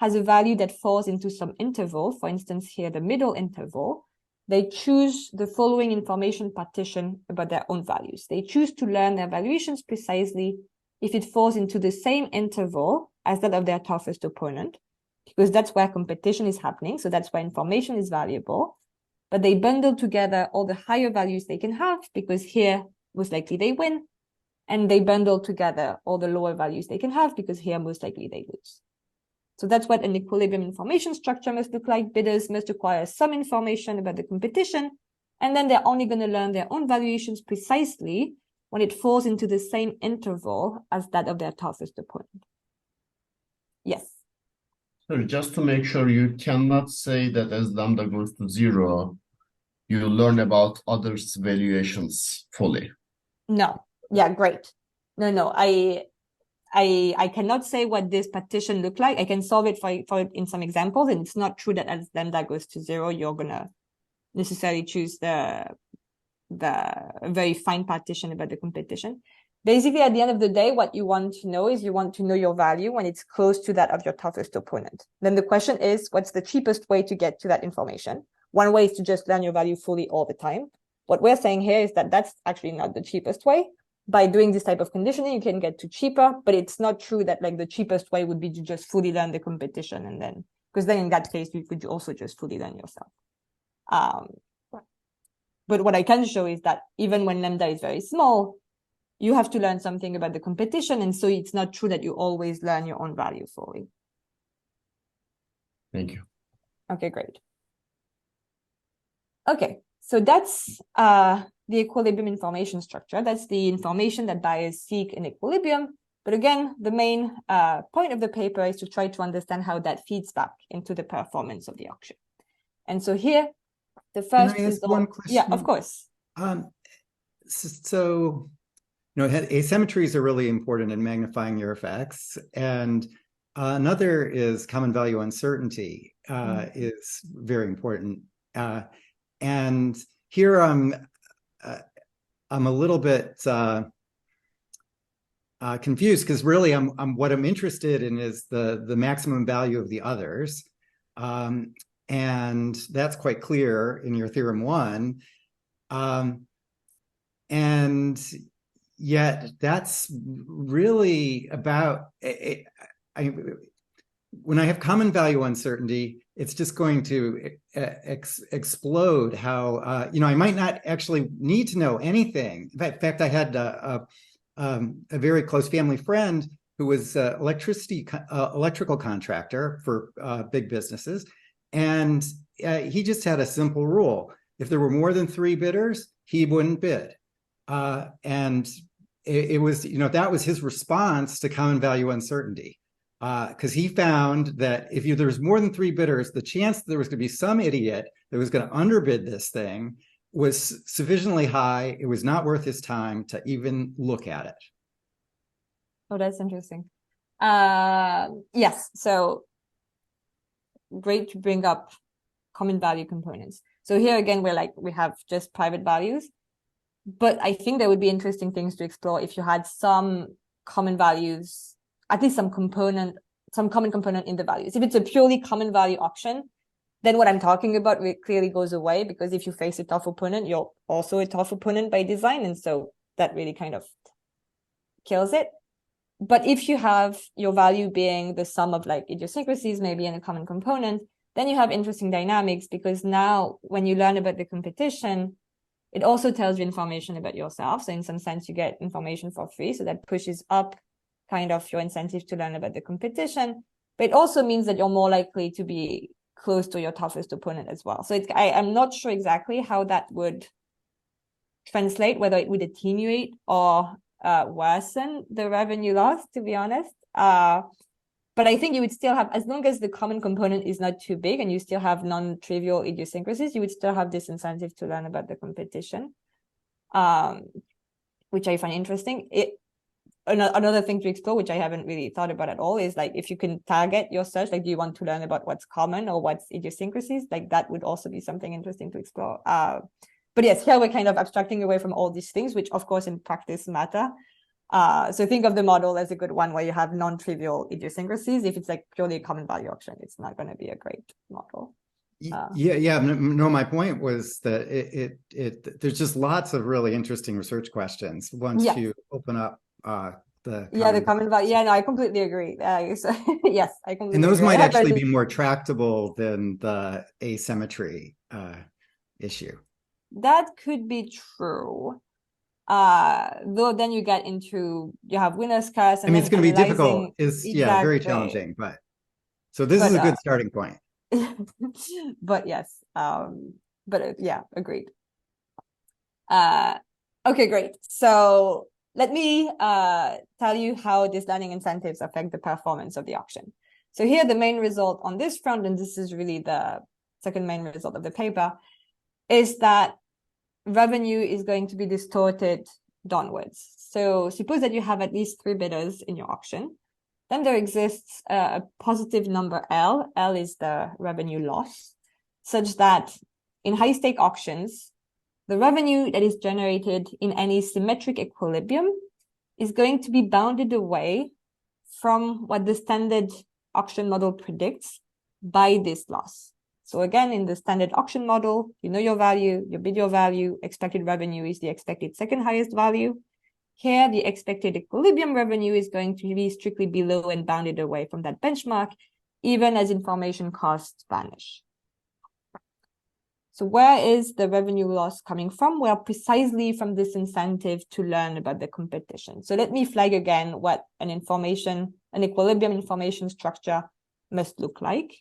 has a value that falls into some interval, for instance, here the middle interval, they choose the following information partition about their own values. They choose to learn their valuations precisely if it falls into the same interval as that of their toughest opponent, because that's where competition is happening. So that's why information is valuable. But they bundle together all the higher values they can have, because here, most likely they win. And they bundle together all the lower values they can have, because here, most likely they lose. So that's what an equilibrium information structure must look like. Bidders must acquire some information about the competition, and then they're only going to learn their own valuations precisely when it falls into the same interval as that of their toughest opponent. Yes. Sorry, just to make sure, you cannot say that as lambda goes to 0, you learn about others' valuations fully. No. Yeah, great. No. I cannot say what this partition look like. I can solve it for it in some examples, and it's not true that as lambda goes to 0, you're gonna necessarily choose the very fine partition about the competition. Basically, at the end of the day, what you want to know is you want to know your value when it's close to that of your toughest opponent. Then the question is, what's the cheapest way to get to that information? One way is to just learn your value fully all the time. What we're saying here is that that's actually not the cheapest way. By doing this type of conditioning, you can get to cheaper, but it's not true that like the cheapest way would be to just fully learn the competition, and then, because then in that case, you could also just fully learn yourself. But what I can show is that even when lambda is very small, you have to learn something about the competition, and so it's not true that you always learn your own value fully. Thank you. Okay, great. Okay, so that's the equilibrium information structure. That's the information that buyers seek in equilibrium. But again, the main point of the paper is to try to understand how that feeds back into the performance of the auction. And so here, the first Can I ask result. one question? Yeah, of course. So, asymmetries are really important in magnifying your effects. And another is common value uncertainty is very important. And here I'm a little bit confused, because really what I'm interested in is the maximum value of the others. And that's quite clear in your theorem 1. And yet that's really about, when I have common value uncertainty, it's just going to explode how, I might not actually need to know anything. In fact, I had a very close family friend who was electrical contractor for big businesses. And he just had a simple rule. If there were more than 3 bidders, he wouldn't bid. And it was, that was his response to common value uncertainty. Because he found that if there was more than 3 bidders, the chance that there was going to be some idiot that was going to underbid this thing was sufficiently high. It was not worth his time to even look at it. Oh, that's interesting. Yes, so great to bring up common value components. So here again, we have just private values, but I think there would be interesting things to explore if you had some common values, at least some common component in the values. If it's a purely common value auction, then what I'm talking about clearly goes away, because if you face a tough opponent, you're also a tough opponent by design. And so that really kind of kills it. But if you have your value being the sum of idiosyncrasies, maybe in a common component, then you have interesting dynamics, because now when you learn about the competition, it also tells you information about yourself. So in some sense, you get information for free. So that pushes up kind of your incentive to learn about the competition. But it also means that you're more likely to be close to your toughest opponent as well. So I'm not sure exactly how that would translate, whether it would attenuate or worsen the revenue loss, to be honest. But I think you would still have, as long as the common component is not too big and you still have non-trivial idiosyncrasies, you would still have this incentive to learn about the competition, which I find interesting. Another thing to explore, which I haven't really thought about at all, is if you can target your search, do you want to learn about what's common or what's idiosyncrasies? That would also be something interesting to explore. But yes, here we're kind of abstracting away from all these things, which of course in practice matter. So think of the model as a good one where you have non-trivial idiosyncrasies. If it's purely a common value auction, it's not going to be a great model. No, my point was that there's just lots of really interesting research questions once you open up the common value. Yeah, no, I completely agree. Yes, I completely and those agree. might actually be more tractable than the asymmetry issue. That could be true. Though then you get into, you have winner's curse. And it's going to be difficult. Very Exactly. challenging. But so this is a good starting point. But yes, agreed. Okay, great. So let me tell you how these learning incentives affect the performance of the auction. So here, the main result on this front, and this is really the second main result of the paper, is that revenue is going to be distorted downwards. So suppose that you have at least 3 bidders in your auction. Then there exists a positive number L. L is the revenue loss, such that in high-stake auctions, the revenue that is generated in any symmetric equilibrium is going to be bounded away from what the standard auction model predicts by this loss. So again, in the standard auction model, you know your value, you bid your value, expected revenue is the expected second highest value. Here, the expected equilibrium revenue is going to be strictly below and bounded away from that benchmark, even as information costs vanish. So where is the revenue loss coming from? Well, precisely from this incentive to learn about the competition. So let me flag again what an equilibrium information structure must look like.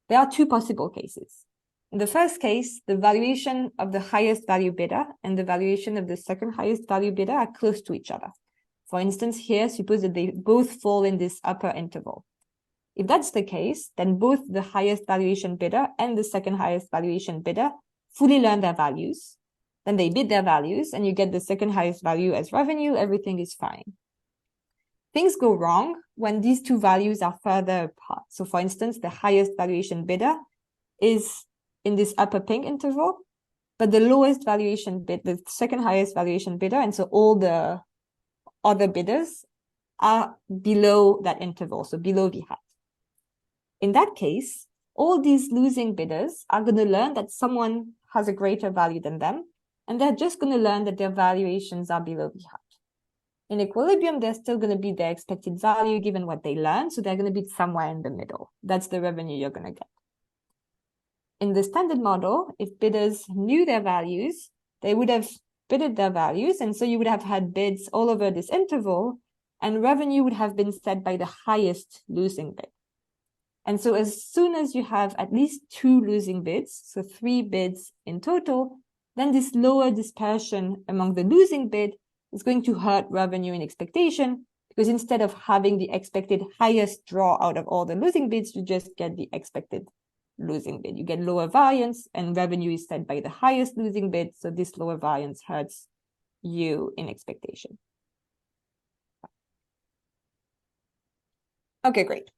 There are 2 possible cases. In the first case, the valuation of the highest value bidder and the valuation of the second highest value bidder are close to each other. For instance, here, suppose that they both fall in this upper interval. If that's the case, then both the highest valuation bidder and the second highest valuation bidder fully learn their values. Then they bid their values and you get the second highest value as revenue. Everything is fine. Things go wrong when these 2 values are further apart. So for instance, the highest valuation bidder is in this upper pink interval, but the lowest valuation bid, the second highest valuation bidder, and so all the other bidders are below that interval, so below V hat. In that case, all these losing bidders are going to learn that someone has a greater value than them, and they're just going to learn that their valuations are below V hat. In equilibrium, they're still going to be their expected value given what they learn. So they're going to be somewhere in the middle. That's the revenue you're going to get. In the standard model, if bidders knew their values, they would have bidded their values. And so you would have had bids all over this interval, and revenue would have been set by the highest losing bid. And so as soon as you have at least 2 losing bids, so 3 bids in total, then this lower dispersion among the losing bid is going to hurt revenue and expectation, because instead of having the expected highest draw out of all the losing bids, you just get the expected losing bid. You get lower variance, and revenue is set by the highest losing bid. So this lower variance hurts you in expectation. Okay, great.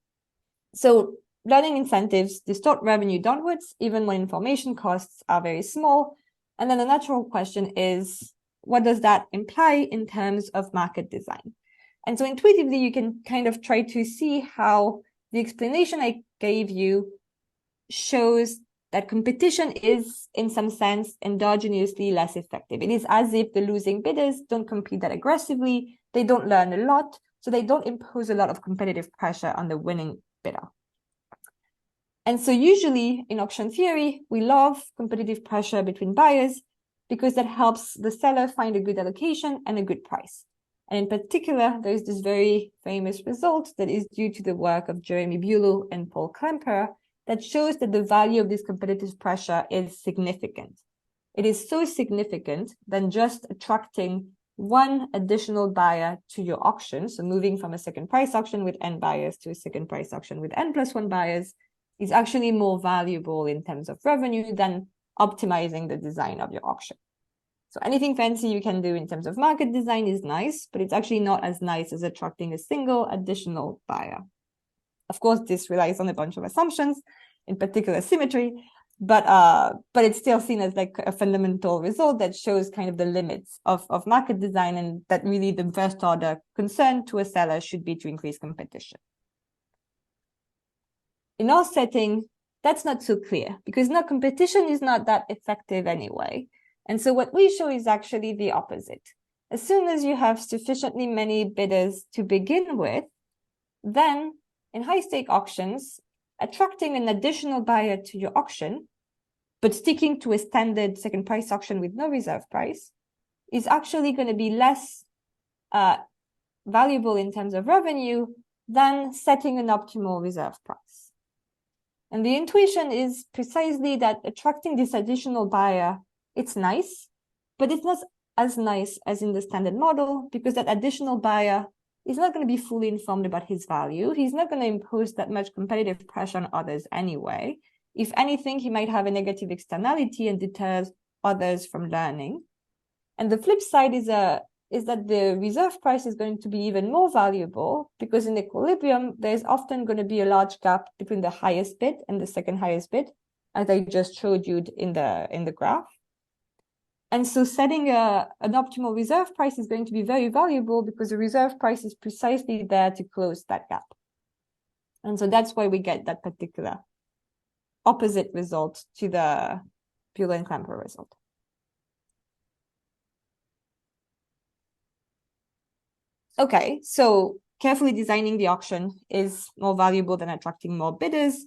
So learning incentives distort revenue downwards, even when information costs are very small. And then the natural question is, what does that imply in terms of market design? And so intuitively, you can kind of try to see how the explanation I gave you shows that competition is, in some sense, endogenously less effective. It is as if the losing bidders don't compete that aggressively, they don't learn a lot, so they don't impose a lot of competitive pressure on the winning bidder. And so usually in auction theory, we love competitive pressure between buyers because that helps the seller find a good allocation and a good price. And in particular, there is this very famous result that is due to the work of Jeremy Bulow and Paul Klemper that shows that the value of this competitive pressure is significant. It is so significant than just attracting one additional buyer to your auction. So moving from a second price auction with n buyers to a second price auction with n+1 buyers is actually more valuable in terms of revenue than optimizing the design of your auction. So anything fancy you can do in terms of market design is nice, but it's actually not as nice as attracting a single additional buyer. Of course, this relies on a bunch of assumptions, in particular symmetry, but it's still seen as like a fundamental result that shows kind of the limits of market design, and that really the first order concern to a seller should be to increase competition. In our setting, that's not so clear because now competition is not that effective anyway. And so what we show is actually the opposite. As soon as you have sufficiently many bidders to begin with, then in high-stake auctions, attracting an additional buyer to your auction, but sticking to a standard second price auction with no reserve price, is actually going to be less valuable in terms of revenue than setting an optimal reserve price. And the intuition is precisely that attracting this additional buyer, it's nice, but it's not as nice as in the standard model, because that additional buyer is not going to be fully informed about his value. He's not going to impose that much competitive pressure on others anyway. If anything, he might have a negative externality and deters others from learning. And the flip side is that the reserve price is going to be even more valuable, because in equilibrium, there's often going to be a large gap between the highest bid and the second highest bid, as I just showed you in the graph. And so setting an optimal reserve price is going to be very valuable, because the reserve price is precisely there to close that gap. And so that's why we get that particular opposite result to the Bulow and Klemper result. Okay, so carefully designing the auction is more valuable than attracting more bidders.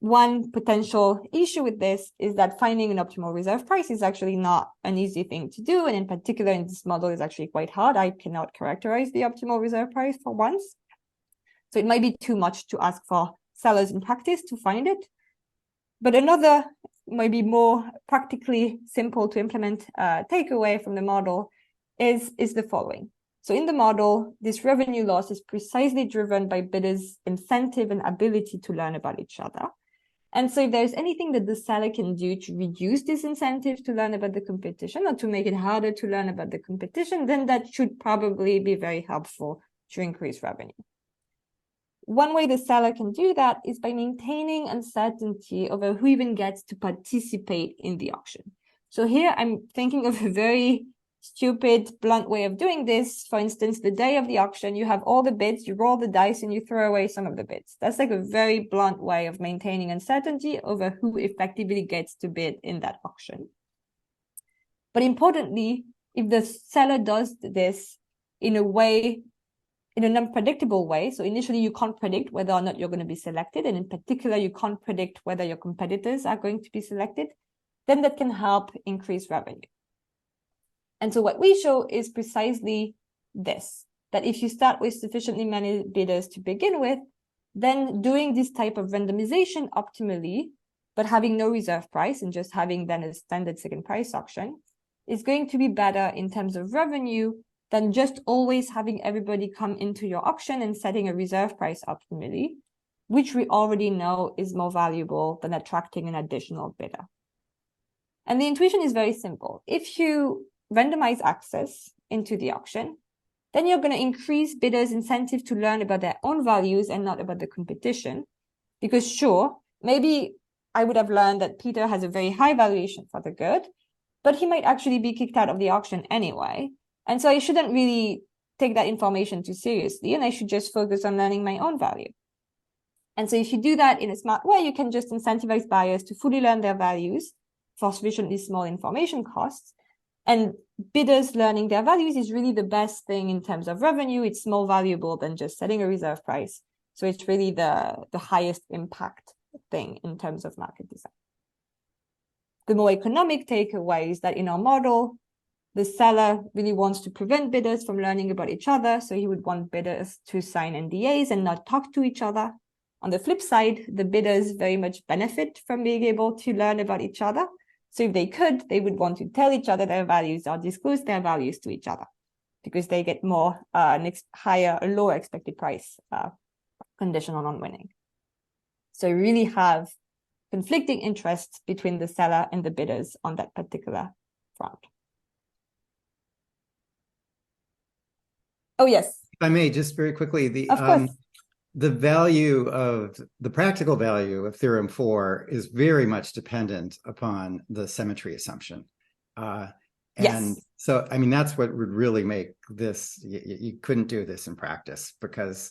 One potential issue with this is that finding an optimal reserve price is actually not an easy thing to do. And in particular, in this model, is actually quite hard. I cannot characterize the optimal reserve price for once. So it might be too much to ask for sellers in practice to find it. But another, maybe more practically simple to implement takeaway from the model is the following. So in the model, this revenue loss is precisely driven by bidders' incentive and ability to learn about each other. And so if there's anything that the seller can do to reduce this incentive to learn about the competition, or to make it harder to learn about the competition, then that should probably be very helpful to increase revenue. One way the seller can do that is by maintaining uncertainty over who even gets to participate in the auction. So here I'm thinking of a very stupid, blunt way of doing this. For instance, the day of the auction, you have all the bids, you roll the dice, and you throw away some of the bids. That's like a very blunt way of maintaining uncertainty over who effectively gets to bid in that auction. But importantly, if the seller does this in a way, in an unpredictable way. So initially you can't predict whether or not you're going to be selected. And in particular, you can't predict whether your competitors are going to be selected. Then that can help increase revenue. And so what we show is precisely this, that if you start with sufficiently many bidders to begin with, then doing this type of randomization optimally, but having no reserve price and just having then a standard second price auction, is going to be better in terms of revenue than just always having everybody come into your auction and setting a reserve price optimally, which we already know is more valuable than attracting an additional bidder. And the intuition is very simple. If you randomize access into the auction, then you're going to increase bidders' incentive to learn about their own values and not about the competition. Because sure, maybe I would have learned that Peter has a very high valuation for the good, but he might actually be kicked out of the auction anyway. And so I shouldn't really take that information too seriously, and I should just focus on learning my own value. And so if you do that in a smart way, you can just incentivize buyers to fully learn their values for sufficiently small information costs. And bidders learning their values is really the best thing in terms of revenue. It's more valuable than just setting a reserve price. So it's really the highest impact thing in terms of market design. The more economic takeaway is that in our model, the seller really wants to prevent bidders from learning about each other. So he would want bidders to sign NDAs and not talk to each other. On the flip side, the bidders very much benefit from being able to learn about each other. So if they could, they would want to tell each other their values or disclose their values to each other because they get more a lower expected price conditional on winning. So you really have conflicting interests between the seller and the bidders on that particular front. Oh, yes. If I may, just very quickly, Of course. the value of the practical value of theorem 4 is very much dependent upon the symmetry assumption. And Yes. so, I mean, that's what would really make this, you couldn't do this in practice because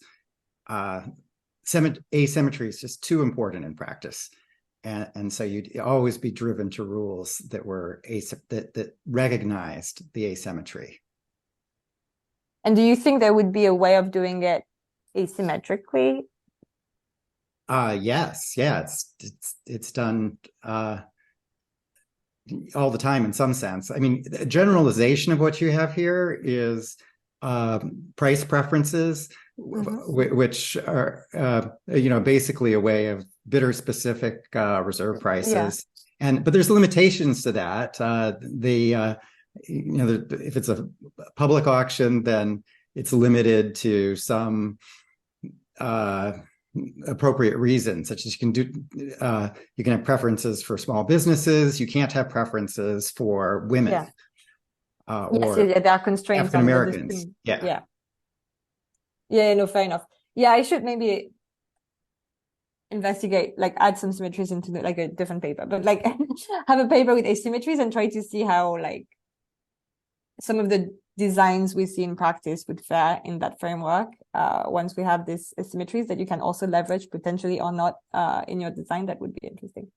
asymmetry is just too important in practice. And so you'd always be driven to rules that were that recognized the asymmetry. And do you think there would be a way of doing it asymmetrically? Yes, yeah, it's done all the time in some sense. I mean, a generalization of what you have here is price preferences, which are basically a way of bidder-specific reserve prices. Yeah. But there's limitations to that. If it's a public auction, then it's limited to some appropriate reasons, such as you can have preferences for small businesses. You can't have preferences for women. Yeah. Or there are constraints African Americans. Yeah, no, fair enough. Yeah, I should maybe investigate, like add some symmetries into like a different paper, but like have a paper with asymmetries and try to see how like some of the designs we see in practice would fare in that framework once we have these asymmetries that you can also leverage potentially or not in your design. That would be interesting.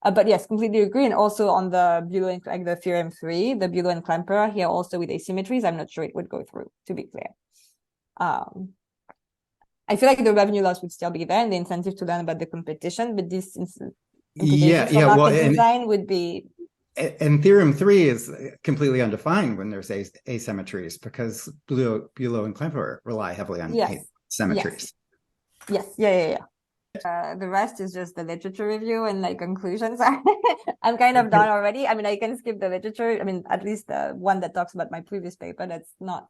But yes, completely agree. And also on the Bulow, like the theorem 3, the Bulow and Klemperer here also with asymmetries, I'm not sure it would go through, to be clear. I feel like the revenue loss would still be there and the incentive to learn about the competition, but this design would be. And theorem 3 is completely undefined when there's asymmetries because Bulow and Klemperer rely heavily on asymmetries. Yes. The rest is just the literature review and like conclusions. I'm kind of done already. I mean, I can skip the literature. I mean, at least the one that talks about my previous paper that's not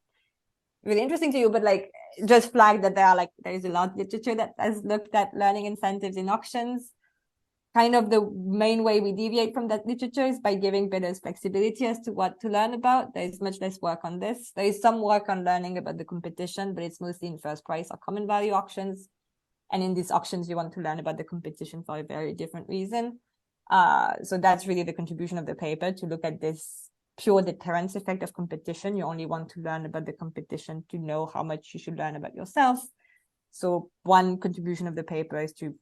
really interesting to you, but like just flag that there is a lot of literature that has looked at learning incentives in auctions. Kind of the main way we deviate from that literature is by giving bidders flexibility as to what to learn about. There is much less work on this. There is some work on learning about the competition, but it's mostly in first price or common value auctions. And in these auctions, you want to learn about the competition for a very different reason. So that's really the contribution of the paper, to look at this pure deterrence effect of competition. You only want to learn about the competition to know how much you should learn about yourself. So one contribution of the paper is to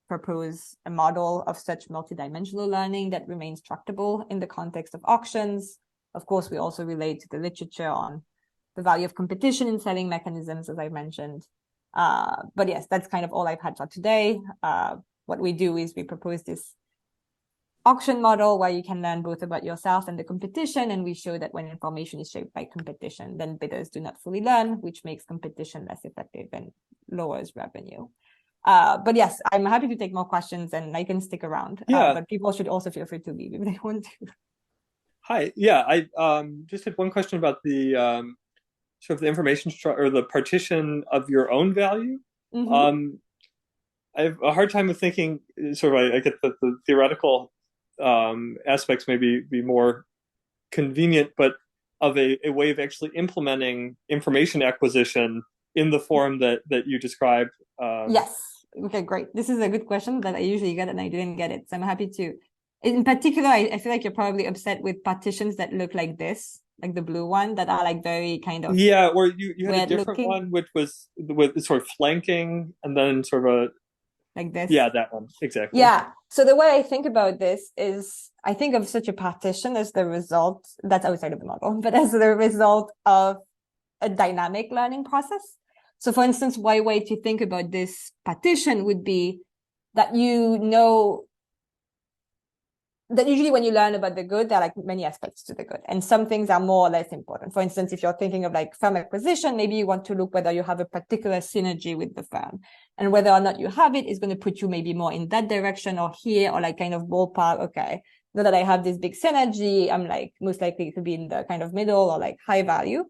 propose a model of such multidimensional learning that remains tractable in the context of auctions. Of course, we also relate to the literature on the value of competition in selling mechanisms, as I mentioned. But yes, that's kind of all I've had for today. What we do is we propose this auction model where you can learn both about yourself and the competition, and we show that when information is shaped by competition, then bidders do not fully learn, which makes competition less effective and lowers revenue. But yes, I'm happy to take more questions, and I can stick around. But people should also feel free to leave if they want to. Hi, yeah, I just had one question about the sort of the information or the partition of your own value. I have a hard time of thinking. Sort of, I get that the theoretical aspects may be more convenient, but of a way of actually implementing information acquisition in the form that you described. Yes. Okay, great. This is a good question that I usually get and I didn't get it. So I'm happy to. In particular, I feel like you're probably upset with partitions that look like this, like the blue one, that are like very kind of or you had a different one which was with sort of flanking and then sort of a like this. Yeah, that one. Exactly. Yeah. So the way I think about this is I think of such a partition as the result, that's outside of the model, but as the result of a dynamic learning process. So for instance, one way to think about this partition would be that you know that usually when you learn about the good, there are like many aspects to the good, and some things are more or less important. For instance, if you're thinking of like firm acquisition, maybe you want to look whether you have a particular synergy with the firm, and whether or not you have it is going to put you maybe more in that direction or here, or like kind of ballpark. Okay, now that I have this big synergy, I'm like most likely to be in the kind of middle or like high value.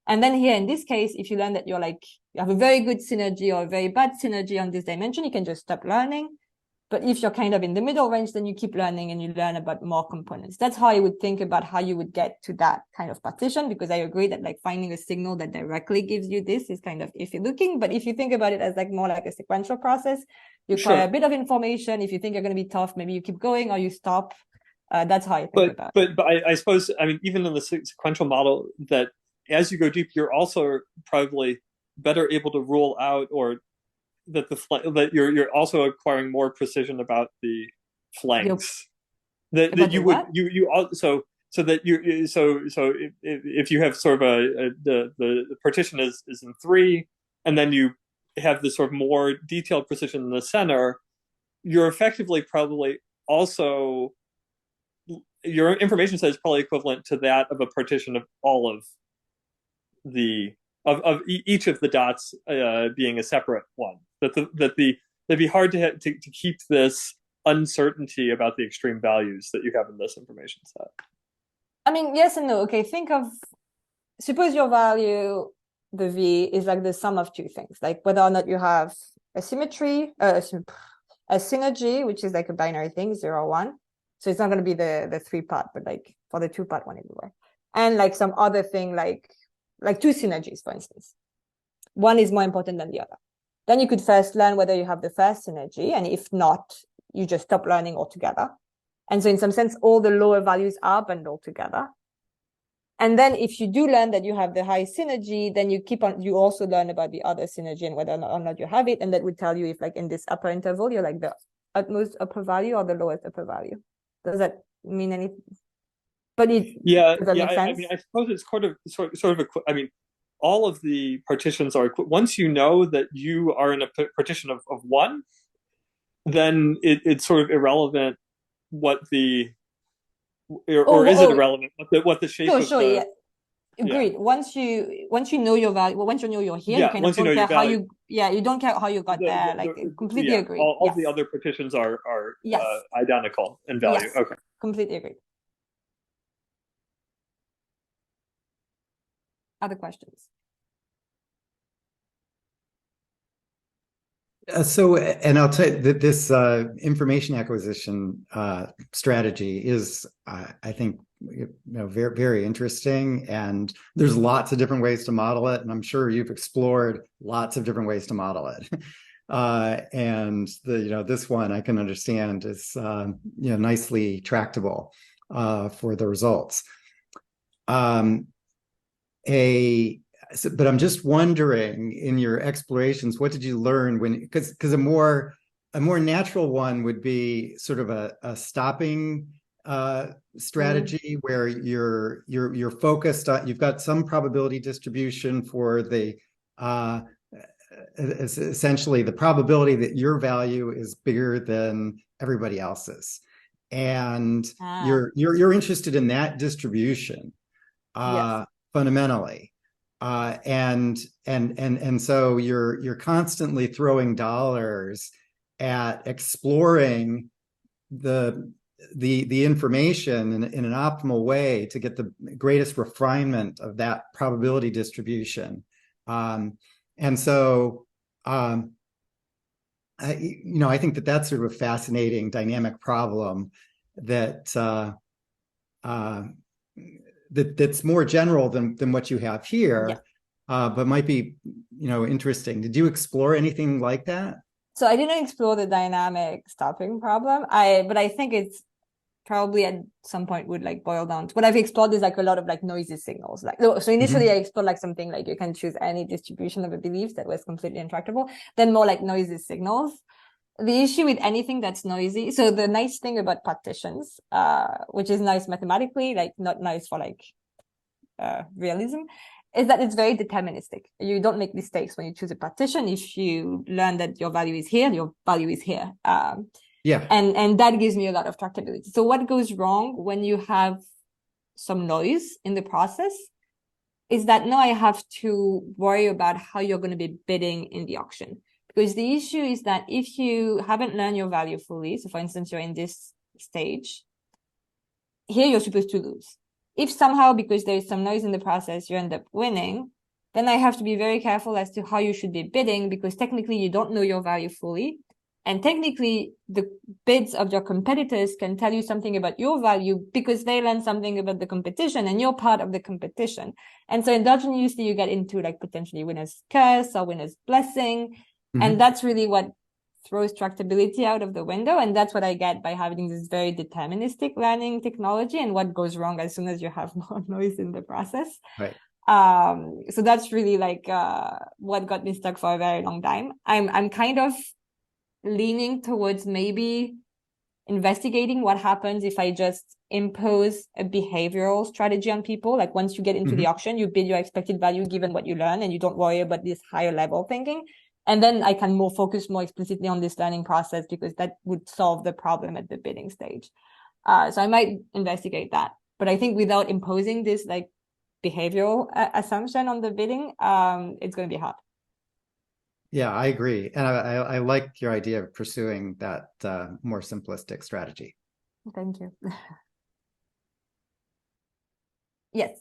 And then here in this case, if you learn that you're like, you have a very good synergy or a very bad synergy on this dimension, you can just stop learning. But if you're kind of in the middle range, then you keep learning and you learn about more components. That's how I would think about how you would get to that kind of partition, because I agree that like finding a signal that directly gives you this is kind of iffy looking. But if you think about it as like more like a sequential process, you acquire a bit of information. If you think you're going to be tough, maybe you keep going or you stop. That's how I think about it. But I suppose, I mean, even in the sequential model, that as you go deep, you're also probably better able to rule out, or that you're also acquiring more precision about the flanks. That you would you also so that you so if you have sort of the partition is in 3, and then you have this sort of more detailed precision in the center, you're effectively probably also, your information set is probably equivalent to that of a partition of all of the of each of the dots being a separate one. That'd be hard to keep this uncertainty about the extreme values that you have in this information set. I mean, yes and no. Okay, think of, suppose your value, the V, is like the sum of two things, like whether or not you have a symmetry, a synergy, which is like a binary thing, 0 or 1. So it's not going to be the 3 part, but like for the 2 part one anyway. And like some other thing, like 2 synergies, for instance. One is more important than the other. Then you could first learn whether you have the first synergy, and if not, you just stop learning altogether. And so in some sense, all the lower values are bundled together. And then if you do learn that you have the high synergy, then you also learn about the other synergy and whether or not you have it. And that would tell you if like in this upper interval, you're like the utmost upper value or the lowest upper value. Does that mean anything? But does that make sense? I mean, I suppose it's sort of I mean, all of the partitions are, once you know that you are in a partition of 1, then it's sort of irrelevant what the, or is it irrelevant what the shape of the, Agreed. Yeah. Once you know your value, once you know you're here, you kind of don't care how you, you don't care how you got there. Like completely agree. All the other partitions are identical in value. Yes. Okay. Completely agree. Other questions? And I'll tell you that this information acquisition strategy is, I think, very, very interesting. And there's lots of different ways to model it. And I'm sure you've explored lots of different ways to model it. And this one I can understand is nicely tractable for the results. But I'm just wondering, in your explorations, what did you learn because a more natural one would be sort of a stopping strategy where you're focused on, you've got some probability distribution for the essentially the probability that your value is bigger than everybody else's, and you're interested in that distribution fundamentally, and so you're constantly throwing dollars at exploring the information in an optimal way to get the greatest refinement of that probability distribution. And so, I think that's sort of a fascinating dynamic problem that's more general than what you have here, but might be, interesting. Did you explore anything like that? So I didn't explore the dynamic stopping problem. But I think it's probably at some point would like boil down to what I've explored is like a lot of like noisy signals. Like so initially I explored like something like you can choose any distribution of a belief that was completely intractable. Then more like noisy signals. The issue with anything that's noisy. So the nice thing about partitions, which is nice mathematically, like not nice for like realism, is that it's very deterministic. You don't make mistakes when you choose a partition. If you learn that your value is here, your value is here. And that gives me a lot of tractability. So what goes wrong when you have some noise in the process is that now I have to worry about how you're going to be bidding in the auction. Because the issue is that if you haven't learned your value fully, so for instance, you're in this stage, here you're supposed to lose. If somehow, because there is some noise in the process, you end up winning, then I have to be very careful as to how you should be bidding, because technically you don't know your value fully. And technically, the bids of your competitors can tell you something about your value because they learn something about the competition and you're part of the competition. And so endogenously, you get into like potentially winner's curse or winner's blessing. And that's really what throws tractability out of the window. And that's what I get by having this very deterministic learning technology and what goes wrong as soon as you have more noise in the process. Right. So that's really like what got me stuck for a very long time. I'm kind of leaning towards maybe investigating what happens if I just impose a behavioral strategy on people. Like once you get into the auction, you bid your expected value given what you learn and you don't worry about this higher level thinking. And then I can focus more explicitly on this learning process because that would solve the problem at the bidding stage. So I might investigate that. But I think without imposing this like behavioral assumption on the bidding, it's going to be hard. Yeah, I agree. And I like your idea of pursuing that more simplistic strategy. Thank you. Yes.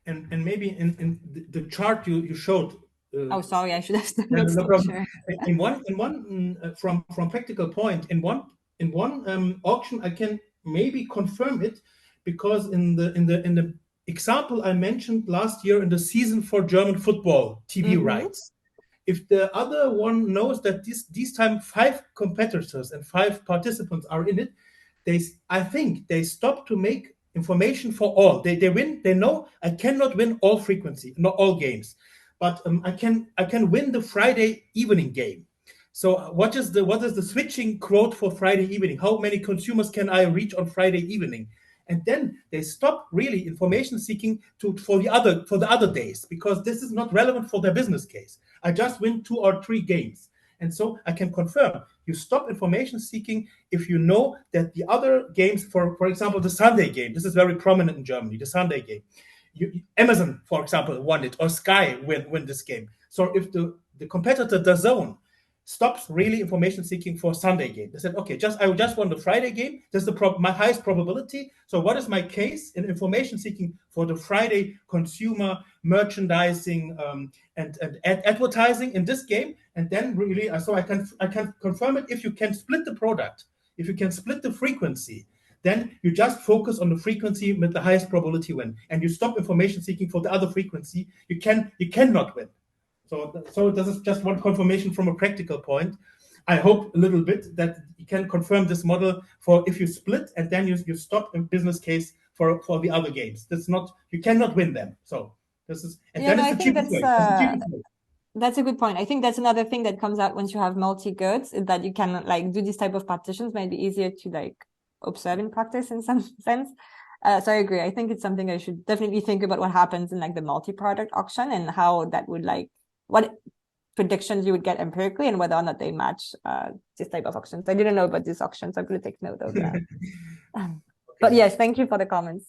And maybe in the chart you showed. Oh, sorry, I should have done no problem. Sure. In one from practical point, in one auction, I can maybe confirm it because in the example I mentioned last year in the season for German football TV rights, if the other one knows that this time 5 competitors and 5 participants are in it, I think they stop to make information for all. They win. They know I cannot win all frequency, not all games, but I can win the Friday evening game. So what is the switching quote for Friday evening? How many consumers can I reach on Friday evening? And then they stop really information seeking for the other days because this is not relevant for their business case. I just win 2 or 3 games. And so I can confirm you stop information seeking if you know that the other games, for example, the Sunday game, this is very prominent in Germany, the Sunday game. Amazon, for example, won it, or Sky win this game. So if the competitor DAZN stops really information seeking for Sunday game, they said, okay, I just won the Friday game. That's my highest probability. So what is my case in information seeking for the Friday consumer merchandising and advertising in this game? And then really, so I can confirm it. If you can split the product, if you can split the frequency, then you just focus on the frequency with the highest probability win, and you stop information seeking for the other frequency. You cannot win. So this is just one confirmation from a practical point. I hope a little bit that you can confirm this model for if you split and then you stop a business case for the other games. You cannot win them. So this is the cheapest way. That's a good point. I think that's another thing that comes out once you have multi-goods, is that you can like do this type of partitions. Might be easier to like observe in practice in some sense. So I agree. I think it's something I should definitely think about what happens in like the multi-product auction and how that would like what predictions you would get empirically and whether or not they match this type of auctions. I didn't know about this auction, so I'm going to take note of that. But yes, thank you for the comments.